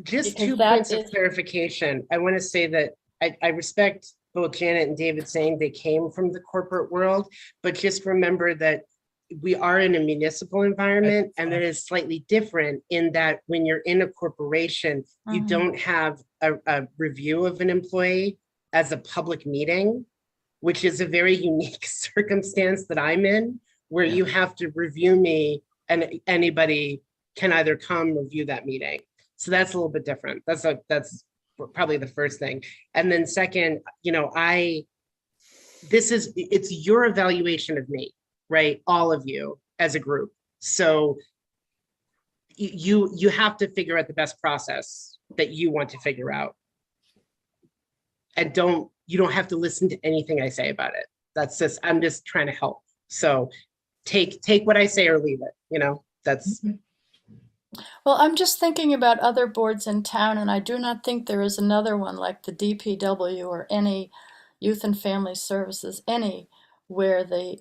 Just Because 2 that points of is- clarification. I want to say that I respect both Janet and David saying they came from the corporate world, but just remember that we are in a municipal environment, and that is slightly different in that when you're in a corporation, you don't have a review of an employee as a public meeting, which is a very unique circumstance that I'm in, where you have to review me and anybody can either come or view that meeting. So that's a little bit different. That's probably the first thing. And then second, you know, it's your evaluation of me, right? All of you as a group. So you have to figure out the best process that you want to figure out. And you don't have to listen to anything I say about it. I'm just trying to help. So take what I say or leave it, you know, that's. Well, I'm just thinking about other boards in town, and I do not think there is another one like the DPW or any Youth and Family Services, where the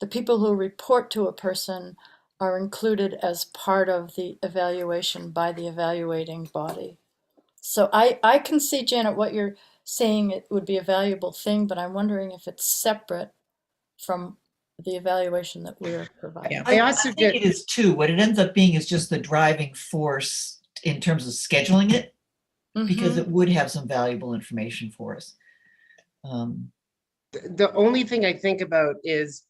people who report to a person are included as part of the evaluation by the evaluating body. So I can see, Janet, what you're saying. It would be a valuable thing, but I'm wondering if it's separate from the evaluation that we're providing. Yeah. I also think it is too. What it ends up being is just the driving force in terms of scheduling it, because it would have some valuable information for us. The only thing I think about is,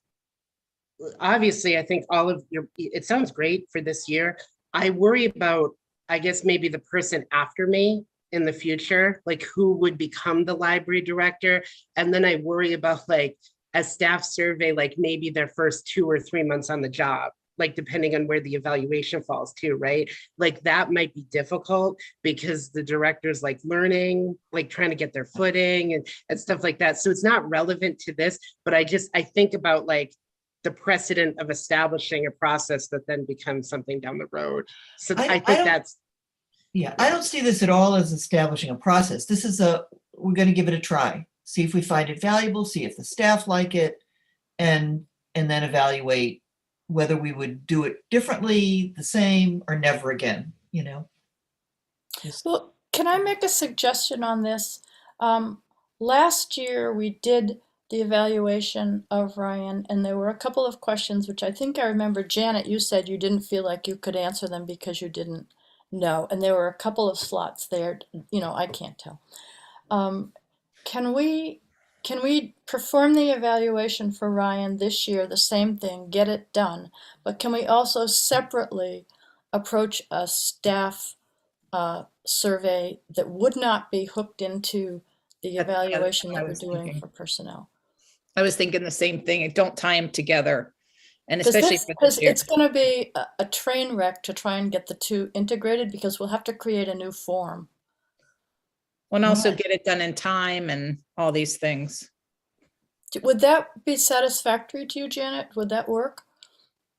obviously, I think all of it sounds great for this year. I worry about, I guess, maybe the person after me in the future, like who would become the library director. And then I worry about like a staff survey, like maybe their first 2 or 3 months on the job, like depending on where the evaluation falls too, right? Like that might be difficult because the director's like learning, like trying to get their footing and stuff like that. So it's not relevant to this, but I think about like the precedent of establishing a process that then becomes something down the road. So I think that's. Yeah, I don't see this at all as establishing a process. This is we're going to give it a try, see if we find it valuable, see if the staff like it, and then evaluate whether we would do it differently, the same, or never again, you know? Well, can I make a suggestion on this? Last year we did the evaluation of Ryan, and there were a couple of questions which I think I remember, Janet, you said you didn't feel like you could answer them because you didn't know, and there were a couple of slots there, you know, I can't tell. Can we perform the evaluation for Ryan this year, the same thing, get it done, but can we also separately approach a staff survey that would not be hooked into the That's evaluation what I that we're was doing thinking. for personnel? I was thinking the same thing. Don't tie them together. And Because especially for this year. it's going to be a train wreck to try and get the two integrated because we'll have to create a new form. And also Right. get it done in time and all these things. Would that be satisfactory to you, Janet? Would that work?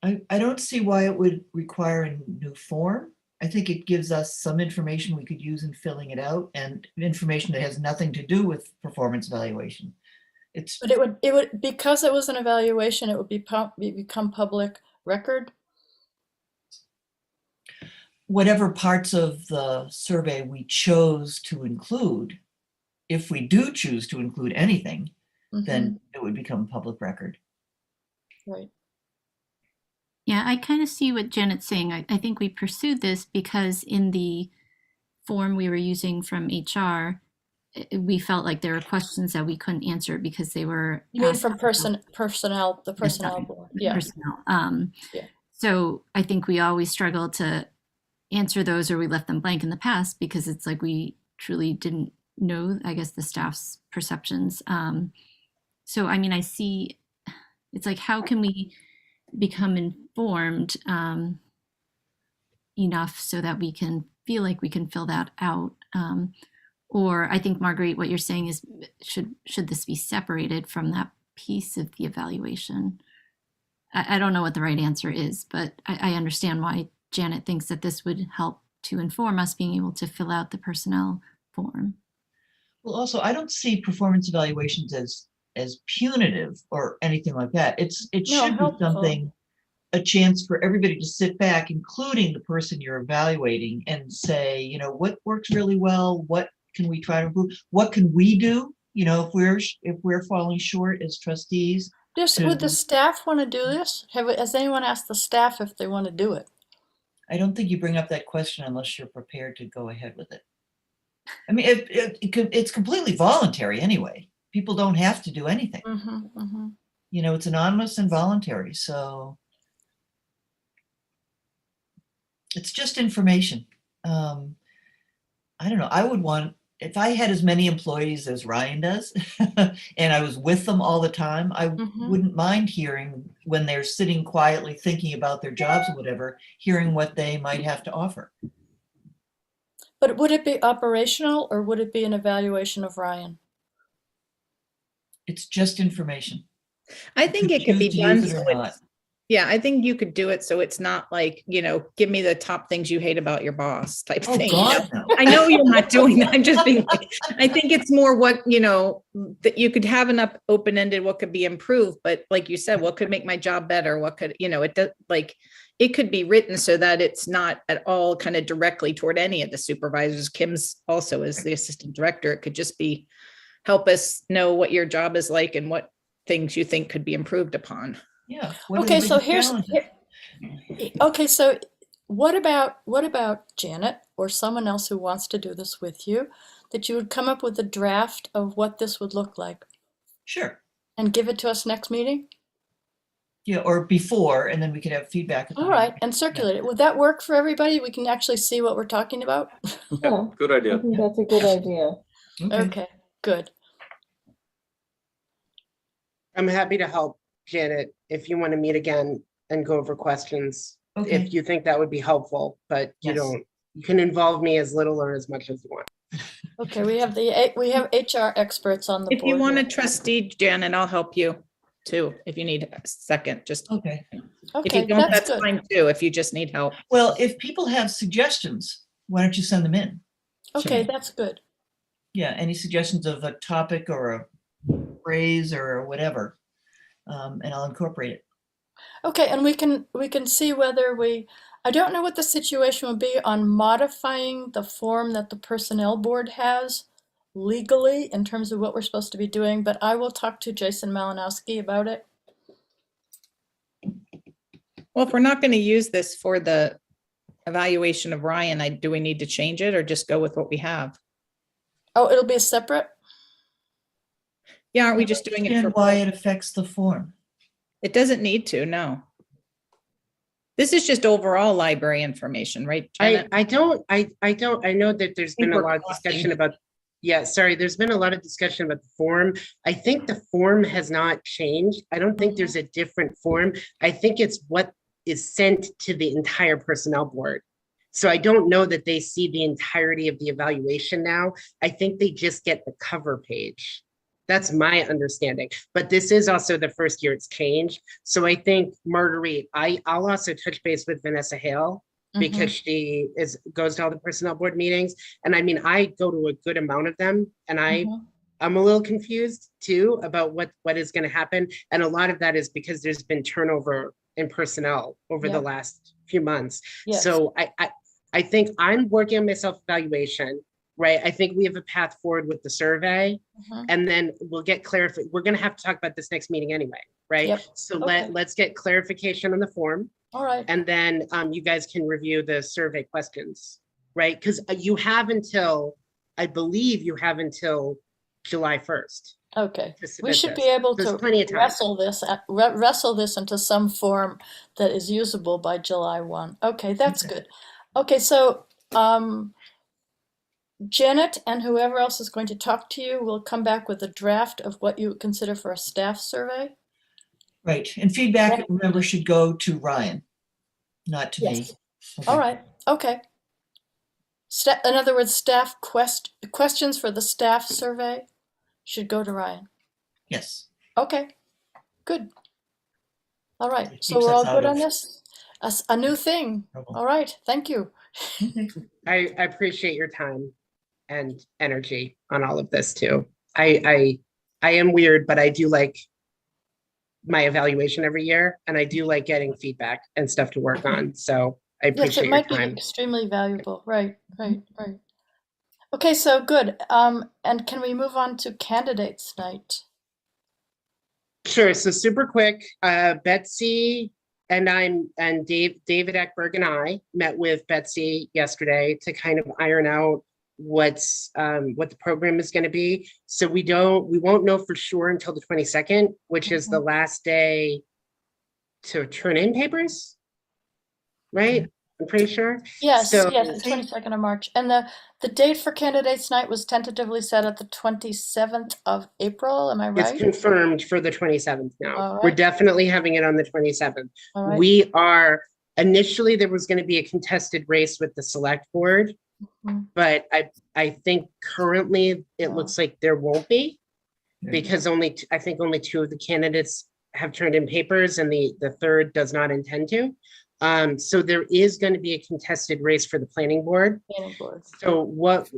I don't see why it would require a new form. I think it gives us some information we could use in filling it out and information that has nothing to do with performance evaluation. It's But it would because it was an evaluation, it would become public record. whatever parts of the survey we chose to include. If we do choose to include anything, then it would become public record. Right. Yeah, I kind of see what Janet's saying. I think we pursued this because in the form we were using from HR, we felt like there were questions that we couldn't answer because they were. You mean asked from about personnel, the personnel board? the Yeah. personnel. Yeah. So I think we always struggled to answer those, or we left them blank in the past because it's like we truly didn't know, I guess, the staff's perceptions. So I mean, I see. It's like, how can we become informed enough so that we can feel like we can fill that out? Or I think, Marguerite, what you're saying is, should this be separated from that piece of the evaluation? I don't know what the right answer is, but I understand why Janet thinks that this would help to inform us being able to fill out the personnel form. Well, also, I don't see performance evaluations as punitive or anything like that. It should be something, a chance for everybody to sit back, including the person you're evaluating, and say, you know, what works really well, what can we try to improve, what can we do, you know, if we're falling short as trustees. Would the staff want to do this? Has anyone asked the staff if they want to do it? I don't think you bring up that question unless you're prepared to go ahead with it. I mean, it's completely voluntary anyway. People don't have to do anything. You know, it's anonymous and voluntary, so it's just information. I don't know. I would want, if I had as many employees as Ryan does, and I was with them all the time, I wouldn't mind hearing when they're sitting quietly thinking about their jobs or whatever, hearing what they might have to offer. But would it be operational or would it be an evaluation of Ryan? It's just information. I think it could be done. So or not. Yeah, I think you could do it so it's not like, you know, give me the top things you hate about your boss type Oh, thing. God, you know? no. I know you're not doing that. I'm just being like, I think it's more what, you know, that you could have enough open-ended, what could be improved, but like you said, what could make my job better? What could, you know, it does, like, it could be written so that it's not at all kind of directly toward any of the supervisors. Kim's also as the assistant director. It could just be, help us know what your job is like and what things you think could be improved upon. Yeah. Okay, so so what about Janet or someone else who wants to do this with you, that you would come up with a draft of what this would look like? Sure. And give it to us next meeting? Yeah, or before, and then we could have feedback. at the All right, meeting. and circulate it. Would that work for everybody? We can actually see what we're talking about? Yeah, Good I idea. think that's a good idea. Okay, good. I'm happy to help, Janet, if you want to meet again and go over questions. Okay. If you think that would be helpful, but you Yes. don't, you can involve me as little or as much as you want. Okay, we have HR experts on the If you board want a here. trustee, Janet, I'll help you too, if you need a second, just, Okay. if Okay, you don't, that's that's good. fine too, if you just need help. Well, if people have suggestions, why don't you send them in? Okay, that's good. Yeah, any suggestions of a topic or a phrase or whatever, and I'll incorporate it. Okay, and we can see whether I don't know what the situation would be on modifying the form that the personnel board has legally in terms of what we're supposed to be doing, but I will talk to Jason Malinowski about it. Well, if we're not going to use this for the evaluation of Ryan, do we need to change it or just go with what we have? Oh, it'll be separate? Yeah, aren't we just doing it for? And why it affects the form. It doesn't need to, no. This is just overall library information, right? Janet? I know that there's been a we're lot of crossing. discussion about, yeah, sorry, there's been a lot of discussion about the form. I think the form has not changed. I don't think there's a different form. I think it's what is sent to the entire personnel board. So I don't know that they see the entirety of the evaluation now. I think they just get the cover page. That's my understanding, but this is also the first year it's changed. So I think Marguerite, I'll also touch base with Vanessa Hale because she goes to all the personnel board meetings. And I mean, I go to a good amount of them and I'm a little confused too about what is going to happen. And a lot of that is because there's been turnover in personnel over the last few months. Yes. So I think I'm working on my self-evaluation, right? I think we have a path forward with the survey and then we'll get clarification. We're going to have to talk about this next meeting anyway, right? Yep. So Okay. let's get clarification on the form. All right. And then you guys can review the survey questions, right? Because you have until, I believe you have until July 1st. Okay. to We submit should this. be able There's to plenty of time. wrestle this into some form that is usable by July 1. Okay, that's good. Okay, so Janet and whoever else is going to talk to you will come back with a draft of what you consider for a staff survey. Right, and feedback, remember, should go to Ryan, not to me. Yes. Okay. All right, okay. In other words, staff questions for the staff survey should go to Ryan. Yes. Okay, good. All right, It so keeps we're us all out good of on this? A new thing. trouble. All right, thank you. I appreciate your time and energy on all of this too. I am weird, but I do like my evaluation every year and I do like getting feedback and stuff to work on. So I Yes, appreciate it your might be time. extremely valuable. Right. Okay, so good. And can we move on to candidates night? Sure. So super quick, Betsy and David Eckberg and I met with Betsy yesterday to kind of iron out what the program is going to be. So we won't know for sure until the 22nd, which is the last day to turn in papers, right? I'm pretty sure. Yes, So- yes, the 22nd of March. And the date for candidates night was tentatively set at the 27th of April, am I It's right? confirmed for the 27th now. All We're right. definitely having it on the 27th. All right. We are, initially there was going to be a contested race with the select board, Mhm. but I think currently it Oh. looks like there won't be Yeah. because I think only 2 of the candidates have turned in papers and the third does not intend to. So there is going to be a contested race for the planning board. Planning board. So what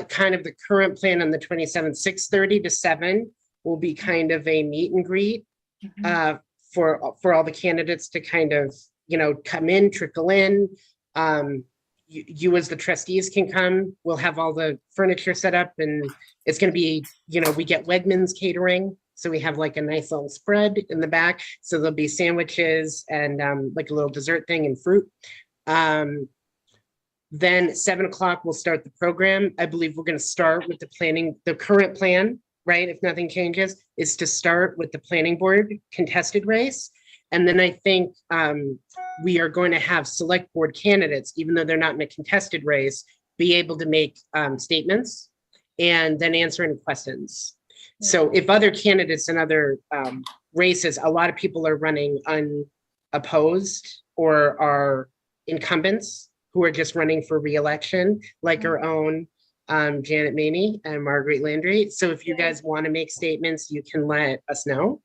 kind of the current plan on the 27th, 6:30 to 7 will be kind of a meet and greet for all the candidates to kind of, come in, trickle in. You as the trustees can come. We'll have all the furniture set up and it's going to be, we get Wegmans catering. So we have like a nice little spread in the back. So there'll be sandwiches and like a little dessert thing and fruit. Then at 7 o'clock, we'll start the program. I believe we're going to start with the current plan, right? If nothing changes, is to start with the planning board contested race. And then I think we are going to have select board candidates, even though they're not in a contested race, be able to make statements and then answer any questions. So if other candidates in other races, a lot of people are running unopposed or are incumbents who are just running for reelection, like our own Janet Maney and Marguerite Landry. So if you guys want to make statements, you can let us know.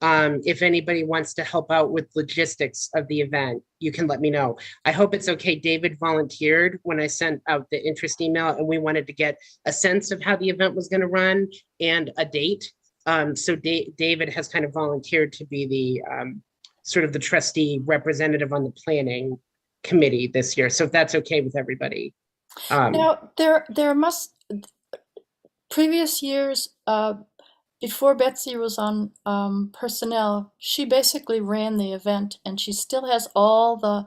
If anybody wants to help out with logistics of the event, you can let me know. I hope it's okay. David volunteered when I sent out the interest email, and we wanted to get a sense of how the event was going to run and a date. So David has kind of volunteered to be the sort of the trustee representative on the planning committee this year. So if that's okay with everybody. Now, there must, previous years, before Betsy was on personnel, she basically ran the event, and she still has all the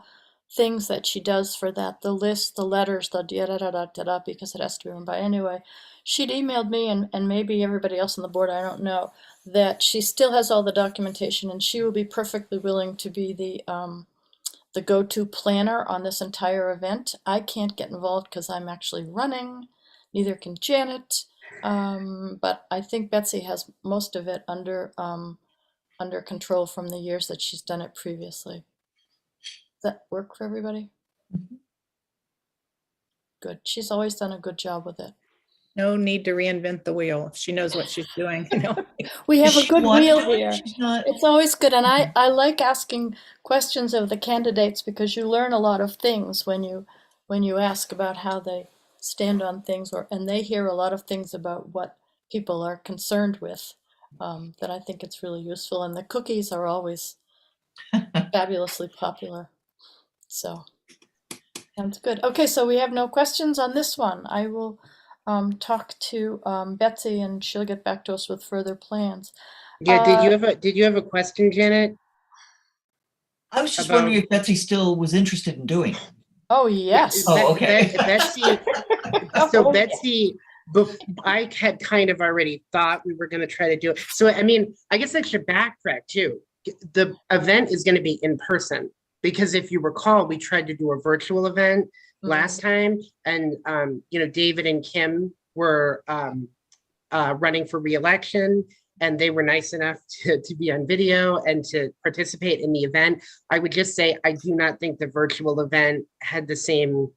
things that she does for that, the list, the letters, the da-da-da-da-da-da, because it has to be run by anyway. She'd emailed me, and maybe everybody else on the board, I don't know, that she still has all the documentation, and she will be perfectly willing to be the go-to planner on this entire event. I can't get involved because I'm actually running, neither can Janet. But I think Betsy has most of it under control from the years that she's done it previously. Does that work for everybody? Good. She's always done a good job with it. No need to reinvent the wheel. She knows what she's doing. We have Does a she good want wheel to? here. She's not. It's always good, and I like asking questions of the candidates because you learn a lot of things when you ask about how they stand on things, and they hear a lot of things about what people are concerned with. That I think it's really useful, and the cookies are always fabulously popular. So sounds good. Okay, so we have no questions on this one. I will talk to Betsy, and she'll get back to us with further plans. Yeah, did you have a question, Janet? I was just About- wondering if Betsy still was interested in doing it. Oh yes. Oh, okay. Betsy, so Betsy, I had kind of already thought we were going to try to do it. So, I mean, I guess I should backtrack too. The event is going to be in person because if you recall, we tried to do a virtual event last time, and David and Kim were running for reelection, and they were nice enough to be on video and to participate in the event. I would just say I do not think the virtual event had the same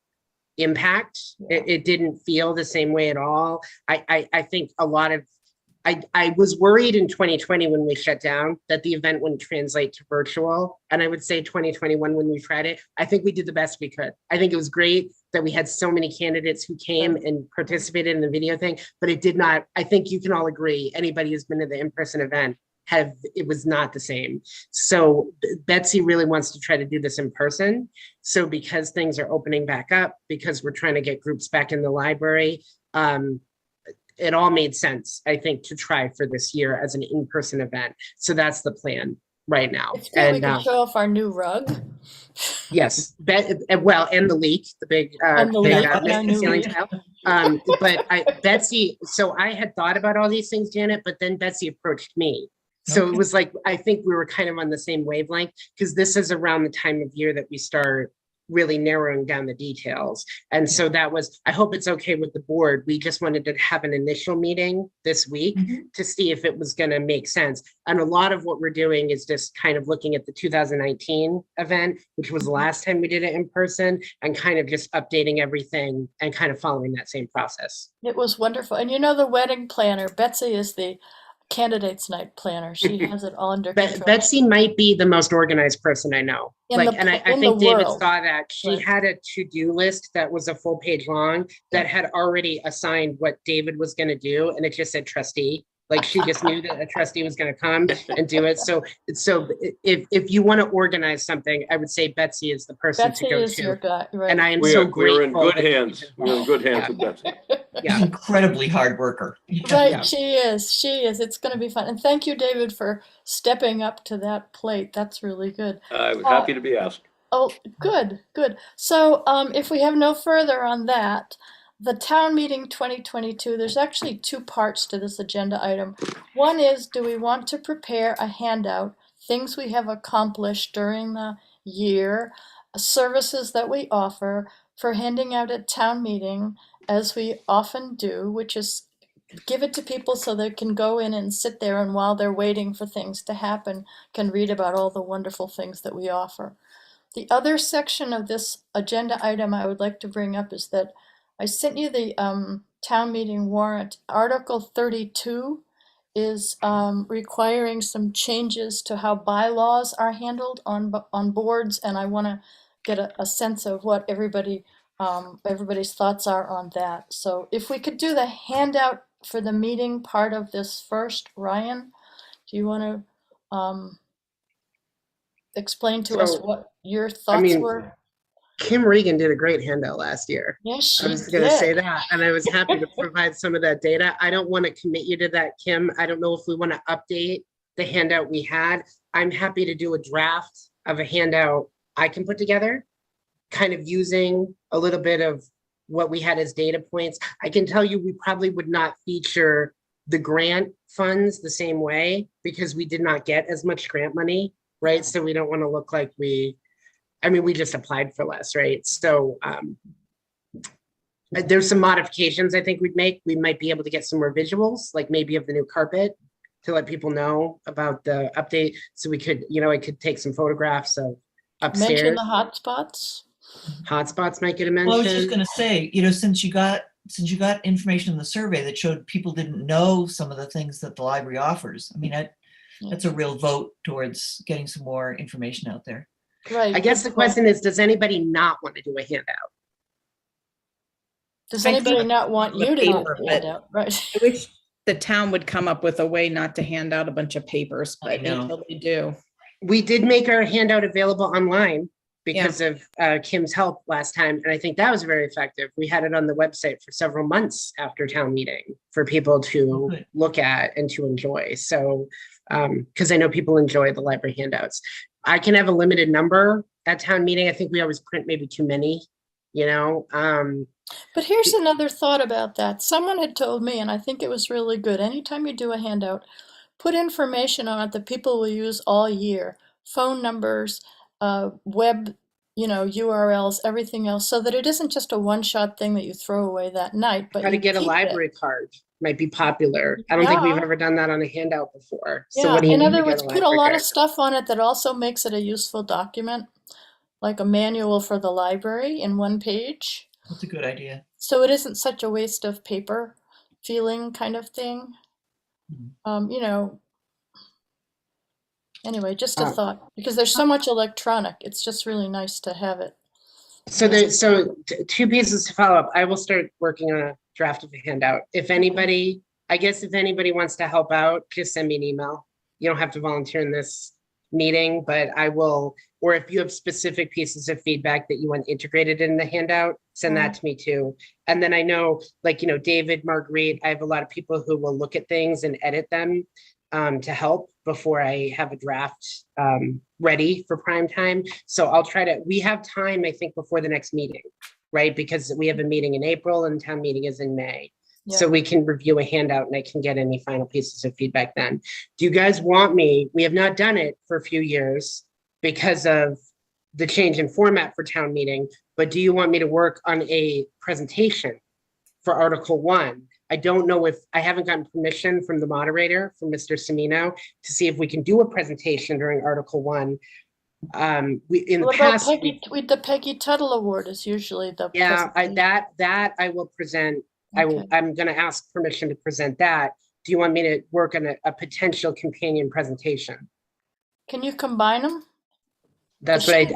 impact. It didn't feel the same way at all. I think a lot of, I was worried in 2020 when we shut down that the event wouldn't translate to virtual. And I would say 2021 when we tried it, I think we did the best we could. I think it was great that we had so many candidates who came and participated in the video thing, but it did not, I think you can all agree, anybody who's been to the in-person event, it was not the same. So Betsy really wants to try to do this in person. So because things are opening back up, because we're trying to get groups back in the library, it all made sense, I think, to try for this year as an in-person event. So that's the plan right now. It's good we can show off our new rug. Yes, well, and the leak, the big, ceiling tile. But Betsy, so I had thought about all these things, Janet, but then Betsy approached me. So It was like, I think we were kind of on the same wavelength because this is around the time of year that we start really narrowing down the details. And so that was, I hope it's okay with the board. We just wanted to have an initial meeting this week to see if it was going to make sense. And a lot of what we're doing is just kind of looking at the 2019 event, which was the last time we did it in person, and kind of just updating everything and kind of following that same process. It was wonderful. And the wedding planner, Betsy is the candidates night planner. She has it all under control. Betsy might be the most organized person I know. I think David saw that. She had a to-do list that was a full page long that had already assigned what David was going to do, and it just said trustee. Like she just knew that a trustee was going to come and do it. So if you want to organize something, I would say Betsy is the person to go to. Your guy, right? And I am so grateful. We're in good hands. We're in good hands with Betsy. She's an incredibly hard worker. Right, Yeah. she is. It's going to be fun. And thank you, David, for stepping up to that plate. That's really good. I was happy to be asked. Oh, good. So if we have no further on that, the town meeting 2022, there's actually two parts to this agenda item. One is, do we want to prepare a handout things we have accomplished during the year, services that we offer for handing out at town meeting, as we often do, which is give it to people so they can go in and sit there, and while they're waiting for things to happen, can read about all the wonderful things that we offer. The other section of this agenda item I would like to bring up is that I sent you the town meeting warrant. Article 32 is requiring some changes to how bylaws are handled on boards, and I want to get a sense of what everybody's thoughts are on that. So if we could do the handout for the meeting part of this first, Ryan, do you want to explain to us So, what your I thoughts mean, were? Kim Regan did a great handout last year. Yes, I she was going to say did. that, and I was happy to provide some of that data. I don't want to commit you to that, Kim. I don't know if we want to update the handout we had. I'm happy to do a draft of a handout I can put together, kind of using a little bit of what we had as data points. I can tell you we probably would not feature the grant funds the same way because we did not get as much grant money, right? So we don't want to look like we just applied for less, right? So there's some modifications I think we'd make. We might be able to get some more visuals, like maybe of the new carpet, to let people know about the update. So we could, I could take some photographs of Mention upstairs. the hotspots. Hotspots might get a mention. Well, I was just going to say, since you got information in the survey that showed people didn't know some of the things that the library offers, I mean, that's a real vote towards getting some more information out there. Right. I guess the question is, does anybody not want to do a handout? Does I anybody think not want the you to do paper, the but- handout? Right. I wish the town would come up with a way not to hand out a bunch of papers, I but know. until they do. We did make our handout available online because of Kim's help last time. And I think that was very effective. We had it on the website for several months after town meeting for people to Good. look at and to enjoy. So, because I know people enjoy the library handouts. I can have a limited number at town meeting. I think we always print maybe too many, But here's another thought about that. Someone had told me, and I think it was really good. Anytime you do a handout, put information on it that people will use all year. Phone numbers, web, URLs, everything else, so that it isn't just a one-shot thing that you throw away that night, but how to you get a keep it. library card might be popular. I don't think we've Yeah. ever done that on a handout before. So Yeah, what do you in need other to get words, a put a library lot card? of stuff on it that also makes it a useful document, like a manual for the library in one page. That's a good idea. So it isn't such a waste of paper feeling kind of thing. Anyway, just a thought, because there's so much electronic. It's just really nice to have it. So two pieces to follow up. I will start working on a draft of a handout. If anybody wants to help out, just send me an email. You don't have to volunteer in this meeting, but I will, or if you have specific pieces of feedback that you want integrated in the handout, send that to me too. And then I know, David, Marguerite, I have a lot of people who will look at things and edit them to help before I have a draft ready for prime time. So I'll try to, we have time, I think, before the next meeting, right? Because we have a meeting in April and town meeting is in May. Yeah. So we can review a handout and I can get any final pieces of feedback then. Do you guys want me, we have not done it for a few years because of the change in format for town meeting, but do you want me to work on a presentation for Article 1? I don't know if, I haven't gotten permission from the moderator, from Mr. Semino, to see if we can do a presentation during Article 1. What about the Peggy Tuttle Award is usually the that I will present. Okay. I'm going to ask permission to present that. Do you want me to work on a potential companion presentation? Can you combine them? That's what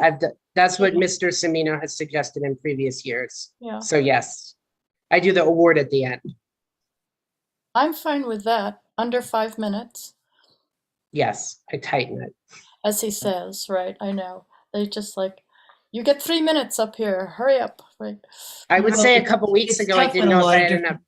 that's what Mr. Semino has suggested in previous years. Yeah. So yes, I do the award at the end. I'm fine with that. Under 5 minutes, Yes, I tighten it. as he says, right? I know. They just you get 3 minutes up here. Hurry up, right? I would Well, say a couple weeks it's ago, I tough didn't when a know if lot I of had different- enough.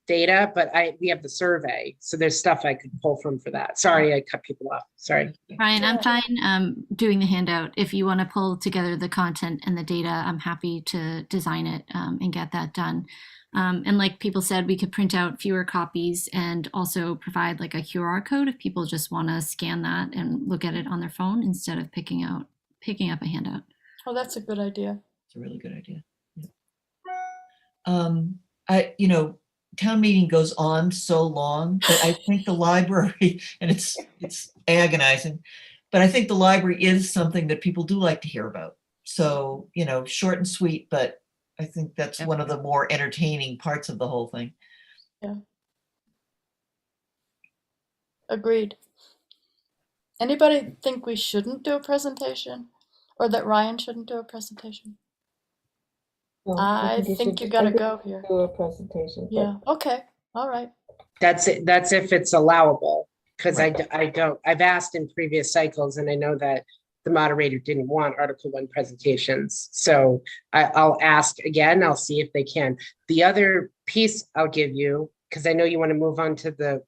data, but we have the survey, so there's stuff I could pull from for that. Sorry, I cut people off. Sorry. Ryan, I'm Yeah. fine doing the handout. If you want to pull together the content and the data, I'm happy to design it and get that done. And like people said, we could print out fewer copies and also provide like a QR code if people just want to scan that and look at it on their phone instead of picking up a handout. Oh, that's a good idea. It's a really good idea. Yeah. Town meeting goes on so long, but I think the library, and it's agonizing, but I think the library is something that people do like to hear about. So, short and sweet, but I think that's one of the more entertaining parts of the whole thing. Yeah. Agreed. Anybody think we shouldn't do a presentation, or that Ryan shouldn't do a presentation? No, I you think should you gotta I think go here. do a presentation. but Yeah, okay, all right. That's it. That's if it's allowable, because Right. I've asked in previous cycles, and I know that the moderator didn't want Article 1 presentations. So I'll ask again. I'll see if they can. The other piece I'll give you, because I know you want to move on to the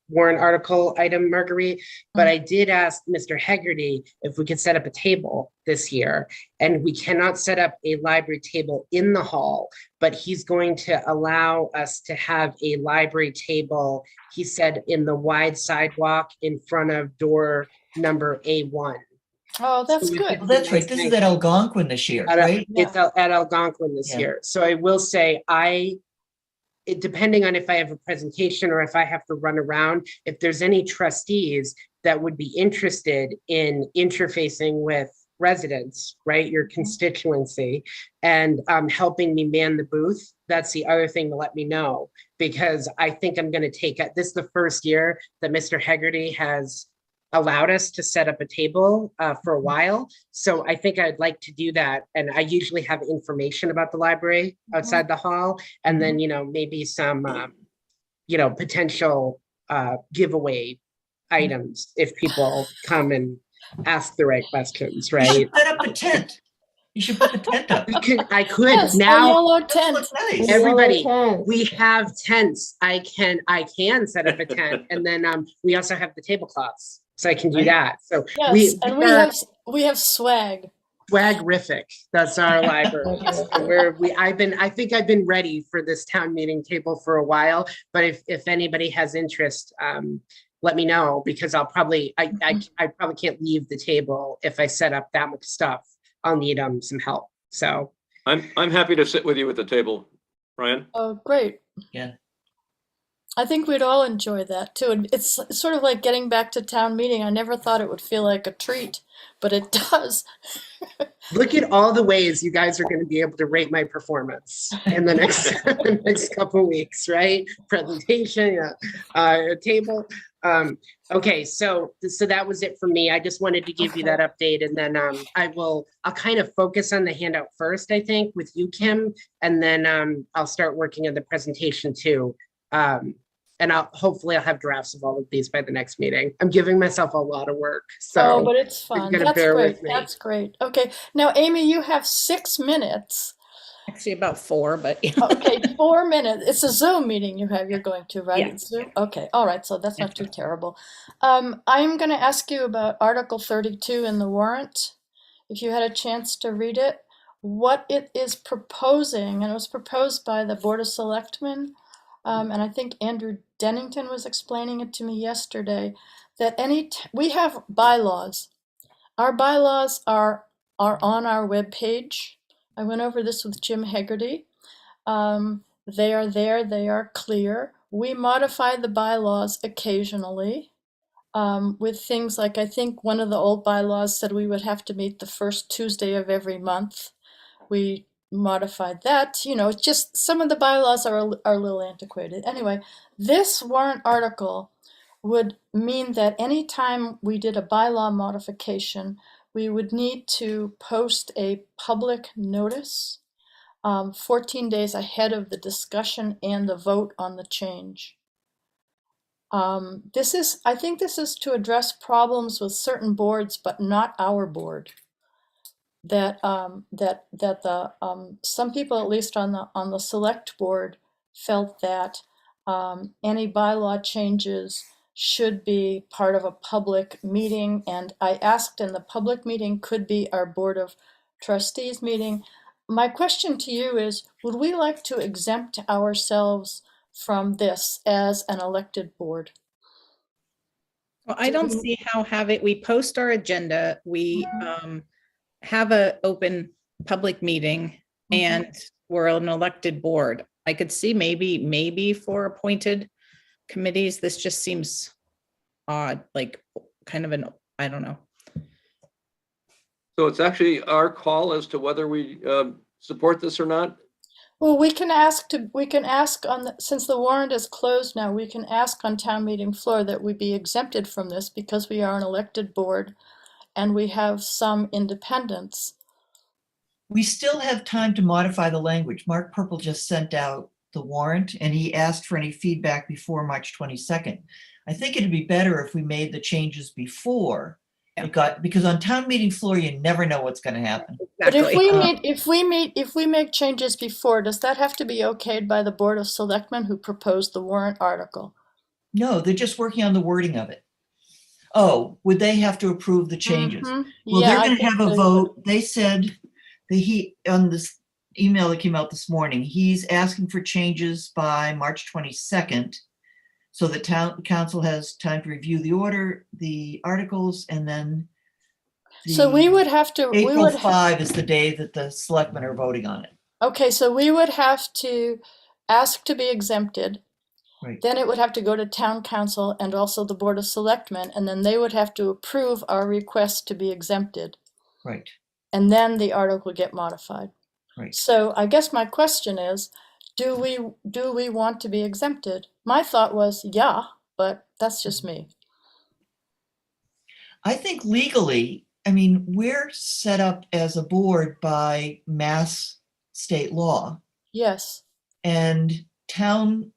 warrant article item, Marguerite, but I did ask Mr. Hegarty if we could set up a table this year, and we cannot set up a library table in the hall, but he's going to allow us to have a library table, he said, in the wide sidewalk in front of door number A1. Oh, that's So we good. could- Well, that's right. This is at Algonquin this year, At, right? it's at Algonquin this Yeah. year. So I will say depending on if I have a presentation or if I have to run around, if there's any trustees that would be interested in interfacing with residents, right, your constituency, and helping me man the booth, that's the other thing to let me know, because I think I'm going to take it. This is the first year that Mr. Hegarty has allowed us to set up a table for a while. So I think I'd like to do that. And I usually have information about the library outside the hall, and then, maybe some, potential giveaway items if people come and ask the right questions, You right? should set up a tent. You should put the tent up. I could Yes, a now. yellow That tent. looks nice. Everybody, Yellow tent. we have tents. I can set up a tent, and then we also have the tablecloths, so I can do Right. that. So Yes, and we are we have swag. swagrific. That's our library. I think I've been ready for this town meeting table for a while. But if anybody has interest, let me know, because I probably can't leave the table if I set up that much stuff. I'll need some help. So I'm happy to sit with you at the table, Ryan. Oh, great. Yeah. I think we'd all enjoy that too. And it's sort of like getting back to town meeting. I never thought it would feel like a treat, but it does. look at all the ways you guys are going to be able to rate my performance in the next couple of weeks, right? Presentation, table. Okay, so that was it for me. I just wanted to give you that update, and then I'll kind of focus on the handout first, I think, with you, Kim, and then I'll start working on the presentation too. And hopefully I'll have drafts of all of these by the next meeting. I'm giving myself a lot of work, so. Oh, but it's fun. gotta That's bear great. with me. That's great. Okay, now Amy, you have 6 minutes. Actually about 4, but Okay, 4 minutes. It's a Zoom meeting you're going to, right? Yeah. It's Zoom? Okay, all right, so that's not too terrible. I'm going to ask you about Article 32 in the warrant, if you had a chance to read it, what it is proposing, and it was proposed by the Board of Selectmen, and I think Andrew Dennington was explaining it to me yesterday, that we have bylaws. Our bylaws are on our webpage. I went over this with Jim Hegarty. They are there, they are clear. We modify the bylaws occasionally with things like, I think one of the old bylaws said we would have to meet the first Tuesday of every month. We modified that. It's just some of the bylaws are a little antiquated. Anyway, this warrant article would mean that anytime we did a bylaw modification, we would need to post a public notice 14 days ahead of the discussion and the vote on the change. I think this is to address problems with certain boards, but not our board. That some people, at least on the select board, felt that any bylaw changes should be part of a public meeting. And I asked, and the public meeting could be our Board of Trustees meeting. My question to you is, would we like to exempt ourselves from this as an elected board? Well, I don't see how we post our agenda, we have a open public meeting, and we're an elected board. I could see maybe for appointed committees, this just seems odd, like kind of I don't know. So it's actually our call as to whether we support this or not? Well, we can ask since the warrant is closed now, we can ask on town meeting floor that we be exempted from this because we are an elected board and we have some independence. We still have time to modify the language. Mark Purple just sent out the warrant and he asked for any feedback before March 22nd. I think it'd be better if we made the changes before it got, because on town meeting floor, you never know what's going to happen. But if we make changes before, does that have to be okayed by the Board of Selectmen who proposed the warrant article? No, they're just working on the wording of it. Oh, would they have to approve the changes? Well, Yeah, they're going to have a vote. They said that on this email that came out this morning, he's asking for changes by March 22nd. So the town council has time to review the articles, and then So we would have to. April 5 is the day that the selectmen are voting on it. Okay, so we would have to ask to be exempted. Right. Then it would have to go to town council and also the Board of Selectmen, and then they would have to approve our request to be exempted. Right. And then the article would get modified. Right. So I guess my question is, do we want to be exempted? My thought was, yeah, but that's just me. I think legally, I mean, we're set up as a board by mass state law, Yes. and town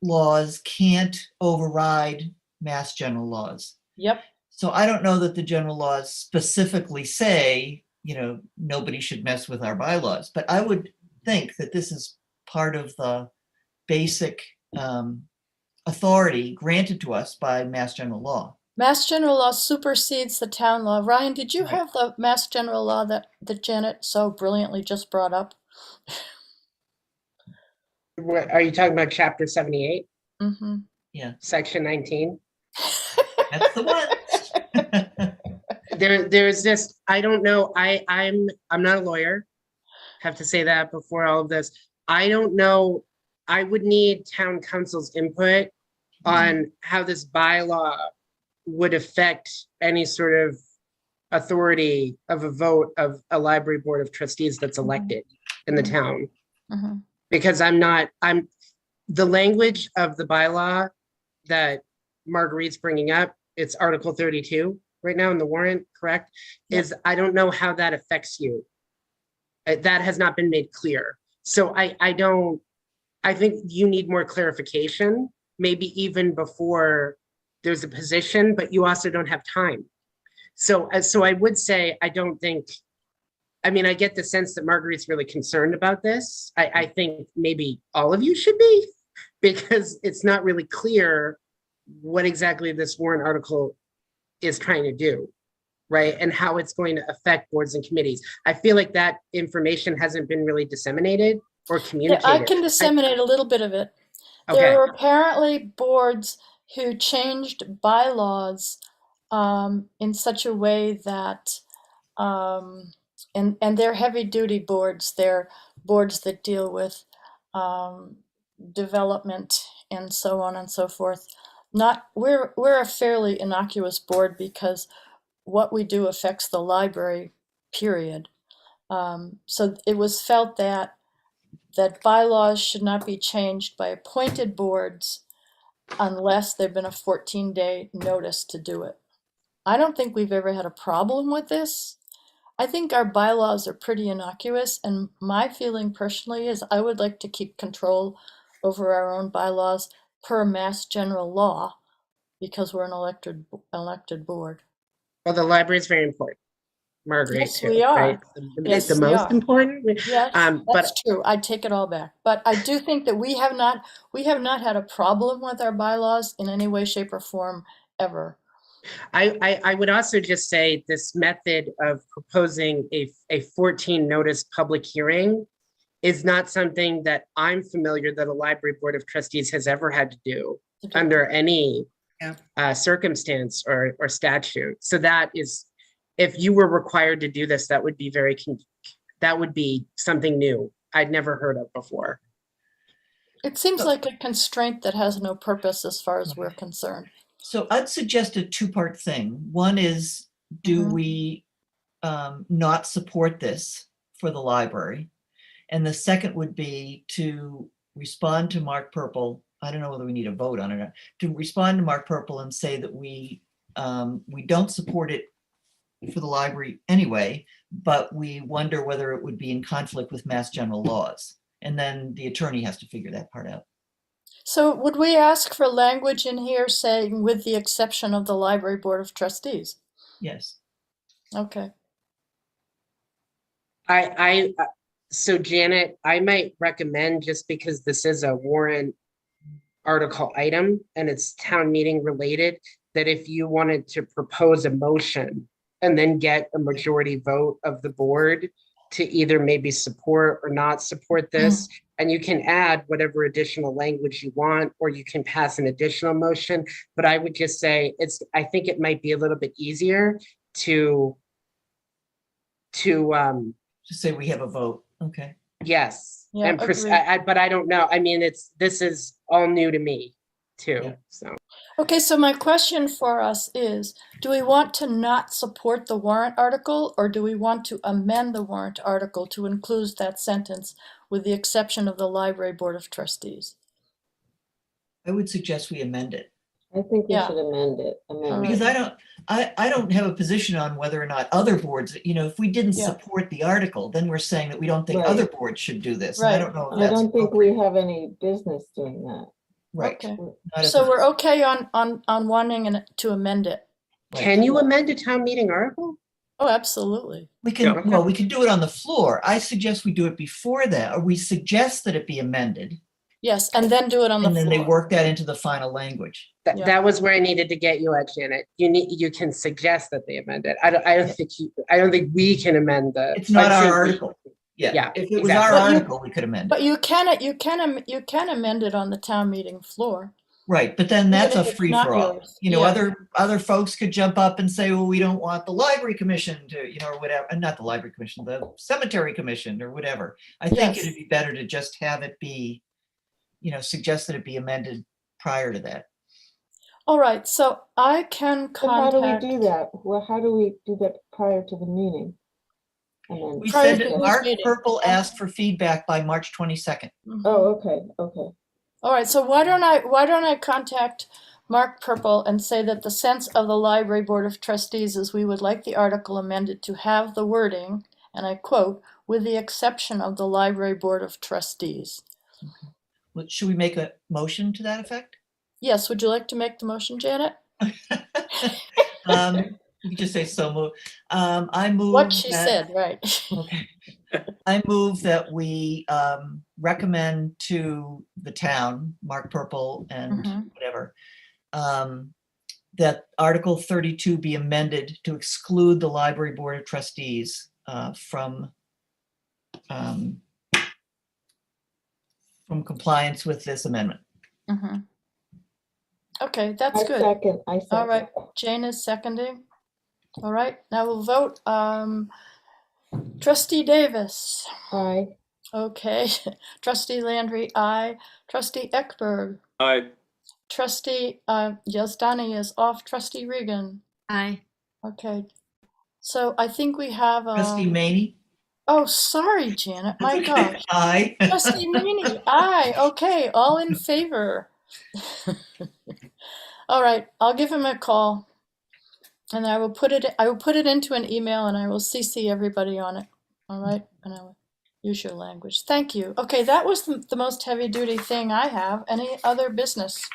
laws can't override mass general laws. Yep. So I don't know that the general laws specifically say, nobody should mess with our bylaws, but I would think that this is part of the basic authority granted to us by mass general law. Mass general law supersedes the town law. Ryan, did you Right. have the mass general law that Janet so brilliantly just brought up? What, are you talking about chapter 78, Mm-hmm. Yeah, section 19? that's the one. There's this, I don't know, I'm not a lawyer. Have to say that before all of this. I don't know, I would need town council's input on how this bylaw would affect any sort of authority of a vote of a library board of trustees that's elected in the town. Mm-hmm. Because the language of the bylaw that Marguerite's bringing up, it's Article 32 right now in the warrant, correct? Yep. Is I don't know how that affects you. That has not been made clear. So I think you need more clarification, maybe even before there's a position, but you also don't have time. So I would say, I get the sense that Marguerite's really concerned about this. I think maybe all of you should be, because it's not really clear what exactly this warrant article is trying to do, right? And how it's going to affect boards and committees. I feel like that information hasn't been really disseminated or communicated. Yeah, I can disseminate a little bit of it. Okay. There were apparently boards who changed bylaws in such a way that, and they're heavy duty boards, they're boards that deal with development and so on and so forth. We're a fairly innocuous board because what we do affects the library, period. So it was felt that bylaws should not be changed by appointed boards unless there've been a 14-day notice to do it. I don't think we've ever had a problem with this. I think our bylaws are pretty innocuous, and my feeling personally is I would like to keep control over our own bylaws per mass general law because we're an elected board. Well, the library is very important. Marguerite, Yes, too, we are. right? Yes, It's the we most are. important. Yes, But that's true. I take it all back. But I do think that we have not had a problem with our bylaws in any way, shape, or form ever. I would also just say this method of proposing a 14 notice public hearing is not something that I'm familiar that a library board of trustees has ever had to do under any circumstance or statute. So that is, if you were required to do this, that would be that would be something new I'd never heard of before. It seems like a constraint that has no purpose as far as we're concerned. So I'd suggest a two-part thing. One is, do we not support this for the library? And the second would be to respond to Mark Purple. I don't know whether we need a vote on it or not. To respond to Mark Purple and say that we don't support it for the library anyway, but we wonder whether it would be in conflict with Mass General laws. And then the attorney has to figure that part out. So would we ask for language in here saying with the exception of the library board of trustees? Yes. Okay. So Janet, I might recommend, just because this is a warrant article item and it's town meeting related, that if you wanted to propose a motion and then get a majority vote of the board to either maybe support or not support this, and you can add whatever additional language you want, or you can pass an additional motion. But I would just say I think it might be a little bit easier to Just say we have a vote. Okay. yes. Yeah, And agreed. but I don't know. I mean, this is all new to me too. Yeah. So Okay, so my question for us is, do we want to not support the warrant article, or do we want to amend the warrant article to include that sentence with the exception of the library board of trustees? I would suggest we amend it. I think we Yeah. should amend it. Because I don't have a position on whether or not other boards, if we didn't Yeah. support the article, then we're saying that we don't think Right. other boards should do this. And I Right. don't know if I that's don't think we appropriate. have any business doing that. Right. Okay. Not if So it's- we're okay on wanting to amend it. right. can you amend a town meeting article? Oh, absolutely. We can, Yeah. well, we can do it on the floor. I suggest we do it before that, or we suggest that it be amended, Yes, and then do it on the and then they floor. work that into the final language. Yeah. That was where I needed to get you at, Janet. You can suggest that they amend it. I don't think we can amend the. It's not I think our we- article. Yeah, Yeah, if it was our exactly. article, we could amend it. But you can amend it on the town meeting floor. Right, but then that's Even a if it's free not for all. yours. Yeah. Other folks could jump up and say, well, we don't want the library commission to, or whatever, and not the library commission, the cemetery commission or whatever. I think Yes. it'd be better to just have it be, suggest that it be amended prior to that. All right, so I can But how do we contact. do that? Well, how do we do that prior to the meeting? And then, We Prior said to that whose Mark meeting? Purple asked for feedback by March 22nd. Mhm. oh, okay. All right, so why don't I contact Mark Purple and say that the sense of the library board of trustees is we would like the article amended to have the wording, and I quote, with the exception of the library board of trustees. Well, should we make a motion to that effect? Yes, would you like to make the motion, Janet? You can just say so move. I move What she that- said, right. Okay. I move that we recommend to the town, Mark Purple and Mhm. whatever, that Article 32 be amended to exclude the Library Board of Trustees from compliance with this amendment. Mhm. Okay, that's I good. second. All right, Jane is seconding. All right, now we'll vote. Trustee Davis. Aye. Okay. Trustee Landry, aye. Trustee Ekberg. Aye. Trustee Yazdani is off. Trustee Regan. Aye. Okay. So I think we have. Trustee Maney? Oh, sorry, Janet. My That's okay. gosh. Aye. Trustee Meany, aye. Okay, all in favor. All right, I'll give him a call, and I will put it into an email, and I will CC everybody on it. All right, and I will use your language. Thank you. Okay, that was the most heavy duty thing I have. Any other business?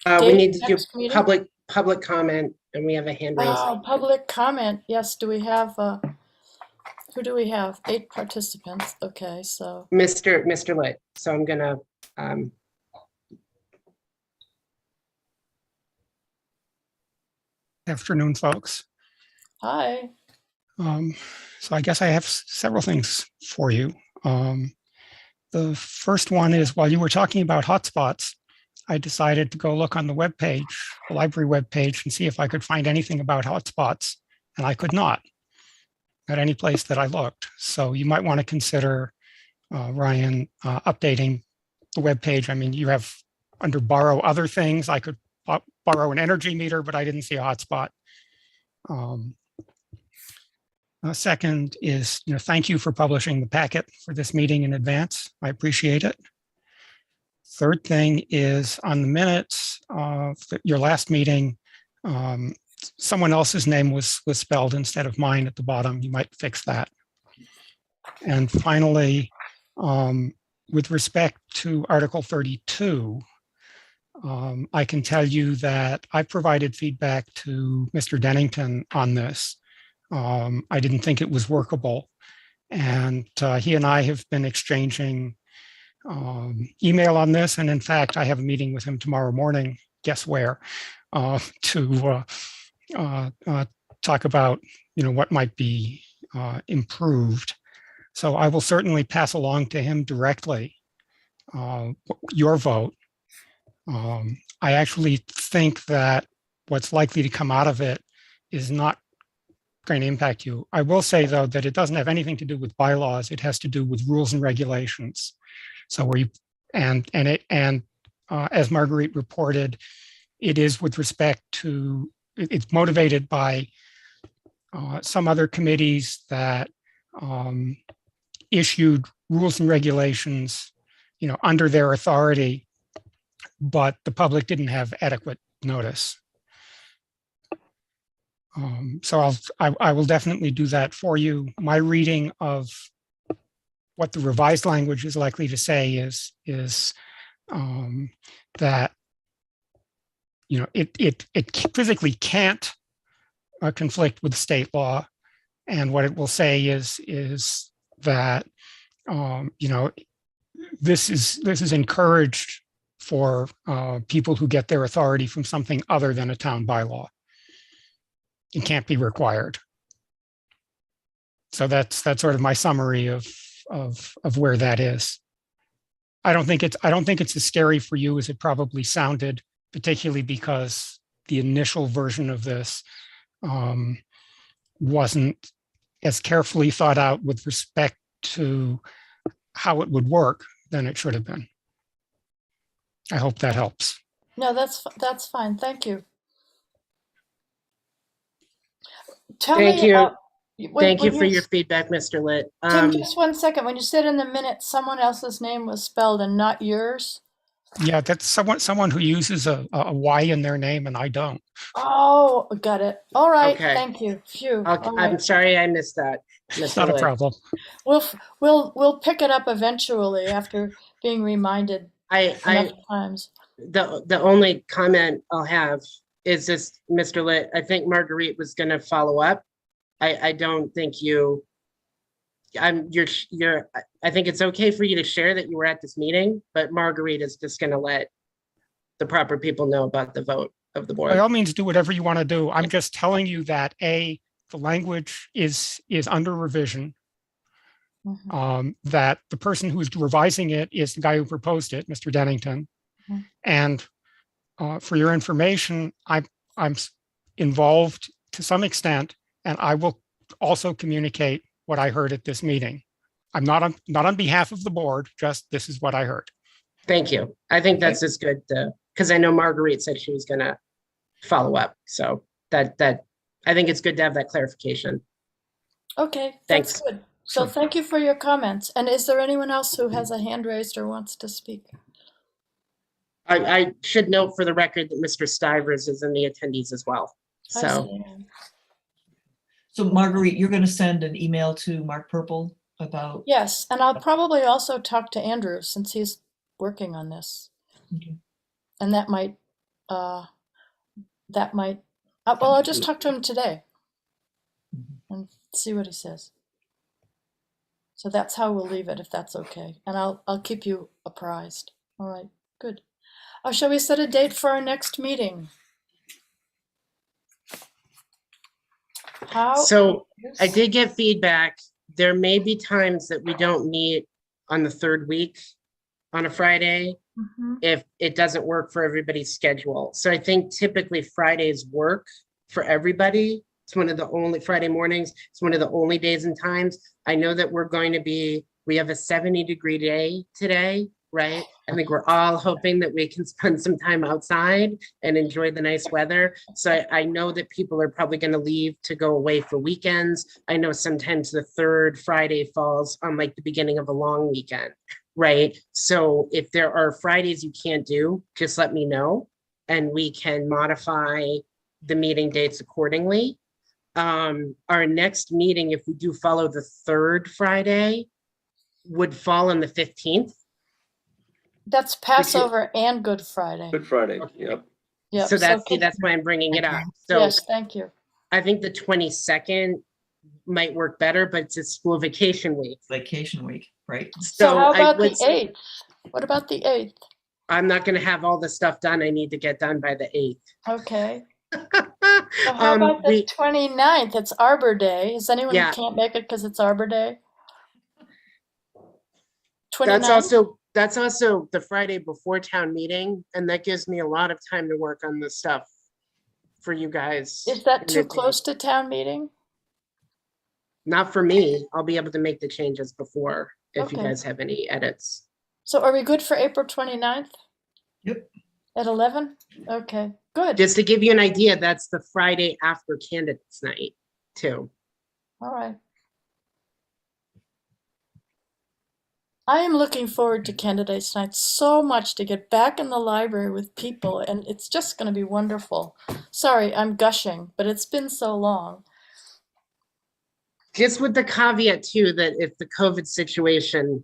We Date need to do next meeting? public comment and we have a hand raised. Oh, public comment. Yes, do we have, who do we have? 8 participants. Okay, so, Mr. Litt. So I'm gonna, Afternoon, folks. hi. So I guess I have several things for you. The first one is, while you were talking about hotspots, I decided to go look on the webpage, the library webpage, and see if I could find anything about hotspots, and I could not at any place that I looked. So you might want to consider, Ryan, updating the webpage. I mean, you have under borrow other things. I could borrow an energy meter, but I didn't see a hotspot. Second is, thank you for publishing the packet for this meeting in advance. I appreciate it. Third thing is, on the minutes of your last meeting, someone else's name was spelled instead of mine at the bottom. You might fix that. And finally, with respect to Article 32, I can tell you that I provided feedback to Mr. Dennington on this. I didn't think it was workable. And he and I have been exchanging email on this. And in fact, I have a meeting with him tomorrow morning, guess where, to talk about, what might be improved. So I will certainly pass along to him directly your vote. I actually think that what's likely to come out of it is not going to impact you. I will say, though, that it doesn't have anything to do with bylaws. It has to do with rules and regulations. So as Marguerite reported, it is with respect to, it's motivated by some other committees that issued rules and regulations, under their authority, but the public didn't have adequate notice. So I will definitely do that for you. My reading of what the revised language is likely to say is that it physically can't conflict with state law, and what it will say is that this is encouraged for people who get their authority from something other than a town bylaw. It can't be required. So that's sort of my summary of where that is. I don't think it's as scary for you as it probably sounded, particularly because the initial version of this wasn't as carefully thought out with respect to how it would work than it should have been. I hope that helps. No, that's fine. Thank you. Tell Thank me you. about. Thank you for your feedback, Mr. Litt. Tim, just 1 second. When you said in the minutes someone else's name was spelled and not yours. Yeah, that's someone who uses a Y in their name, and I don't. Oh, got it. All right. Okay. Thank you. Phew. All I'm right. sorry I missed that, It's Mr. not a Litt. problem. We'll pick it up eventually after being reminded enough times. The only comment I'll have is this, Mr. Litt, I think Marguerite was going to follow up. I don't think I think it's okay for you to share that you were at this meeting, but Marguerite is just going to let the proper people know about the vote of the board. By all means, do whatever you want to do. I'm just telling you that the language is under revision. Mm-hmm. That the person who's revising it is the guy who proposed it, Mr. Dennington. Mm-hmm. And for your information, I'm involved to some extent, and I will also communicate what I heard at this meeting. I'm not on behalf of the board, just this is what I heard. Thank you. I think that's just good because I know Marguerite said she was going to follow up. So that I think it's good to have that clarification. Okay, Thanks. that's good. So thank you for your comments. And is there anyone else who has a hand raised or wants to speak? I should note for the record that Mr. Stivers is in the attendees as well. So Marguerite, you're going to send an email to Mark Purple about? Yes, and I'll probably also talk to Andrew since he's working on this. Okay. And that might Well, I'll just talk to him today and see what he says. So that's how we'll leave it, if that's okay. And I'll keep you apprised. All right, good. Shall we set a date for our next meeting? How? So I did get feedback. There may be times that we don't meet on the third week on a Friday Mhm. if it doesn't work for everybody's schedule. So I think typically Fridays work for everybody. It's one of the only Friday mornings. It's one of the only days and times. I know that we have a 70-degree day today, right? I think we're all hoping that we can spend some time outside and enjoy the nice weather. So I know that people are probably going to leave to go away for weekends. I know sometimes the third Friday falls on like the beginning of a long weekend, right? So if there are Fridays you can't do, just let me know and we can modify the meeting dates accordingly. Our next meeting, if we do follow the third Friday, would fall on the 15th. That's Passover and Good Friday. Good Friday, Okay. yep. Yep, So that's could- why I'm bringing it up. So Yes, thank you. I think the 22nd might work better, but it's a school vacation week. Vacation week, right? So how I about would the say 8th? What about the 8th? I'm not going to have all the stuff done I need to get done by the 8th. Okay. So how about the 29th? It's Arbor Day. Is anyone who Yeah. can't make it because it's Arbor Day? That's 29th? that's also the Friday before town meeting, and that gives me a lot of time to work on this stuff for you guys. Is that in too advance. close to town meeting? Not for me. I'll be able to make the changes before if you Okay. guys have any edits. So are we good for April 29th Yep. at 11? Okay, good. Just to give you an idea, that's the Friday after candidates night too. All right. I am looking forward to Candidates Night so much to get back in the library with people, and it's just going to be wonderful. Sorry, I'm gushing, but it's been so long. Just with the caveat too, that if the COVID situation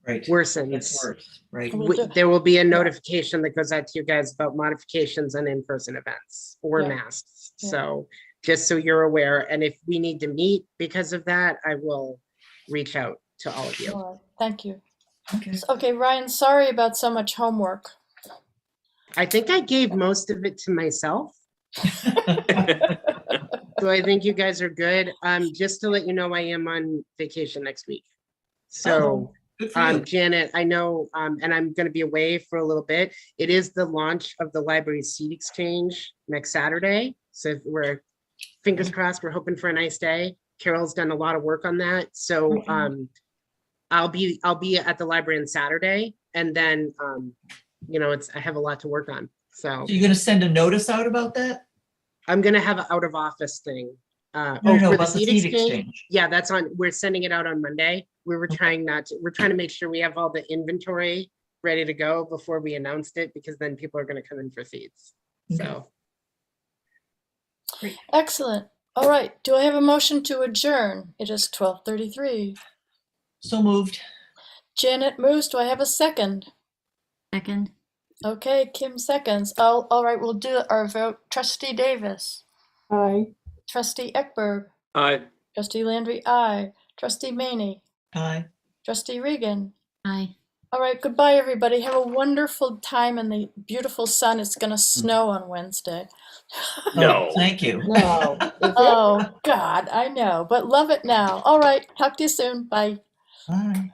Right. worsens, Gets worse, right? Will do. there will be a notification that goes out to you guys about modifications on in-person events or Yeah. masks. Yeah. So just so you're aware, and if we need to meet because of that, I will reach out to all of you. All right, thank you. Okay. Okay, Ryan, sorry about so much homework. I think I gave most of it to myself. So I think you guys are good. Just to let you know, I am on vacation next week. So Good for you. Janet, I know, and I'm going to be away for a little bit. It is the launch of the library seat exchange next Saturday. So we're fingers crossed, we're hoping for a nice day. Carol's done a lot of work on that. So I'll be at the library on Saturday, and then I have a lot to work on. So So you're gonna send a notice out about that? I'm gonna have an out of office thing. No, For the about the seat seat exchange? exchange. Yeah, that's on, we're sending it out on Monday. We're trying to make sure we have all the inventory ready to go before we announced it, because then people are gonna come in for seats. Okay. So, Excellent. All right, do I have a motion to adjourn? It is 12:33. So moved. Janet moves. Do I have a second? Second. Okay, Kim seconds. All right, we'll do our vote. Trustee Davis, Aye. Trustee Ekberg, Aye. Trustee Landry, aye. Trustee Maney, Aye. Trustee Regan. Aye. All right, goodbye, everybody. Have a wonderful time in the beautiful sun. It's going to snow on Wednesday. No. Oh, thank you. No. Is it? Oh, God, I know, but love it now. All right, talk to you soon. Bye. Bye.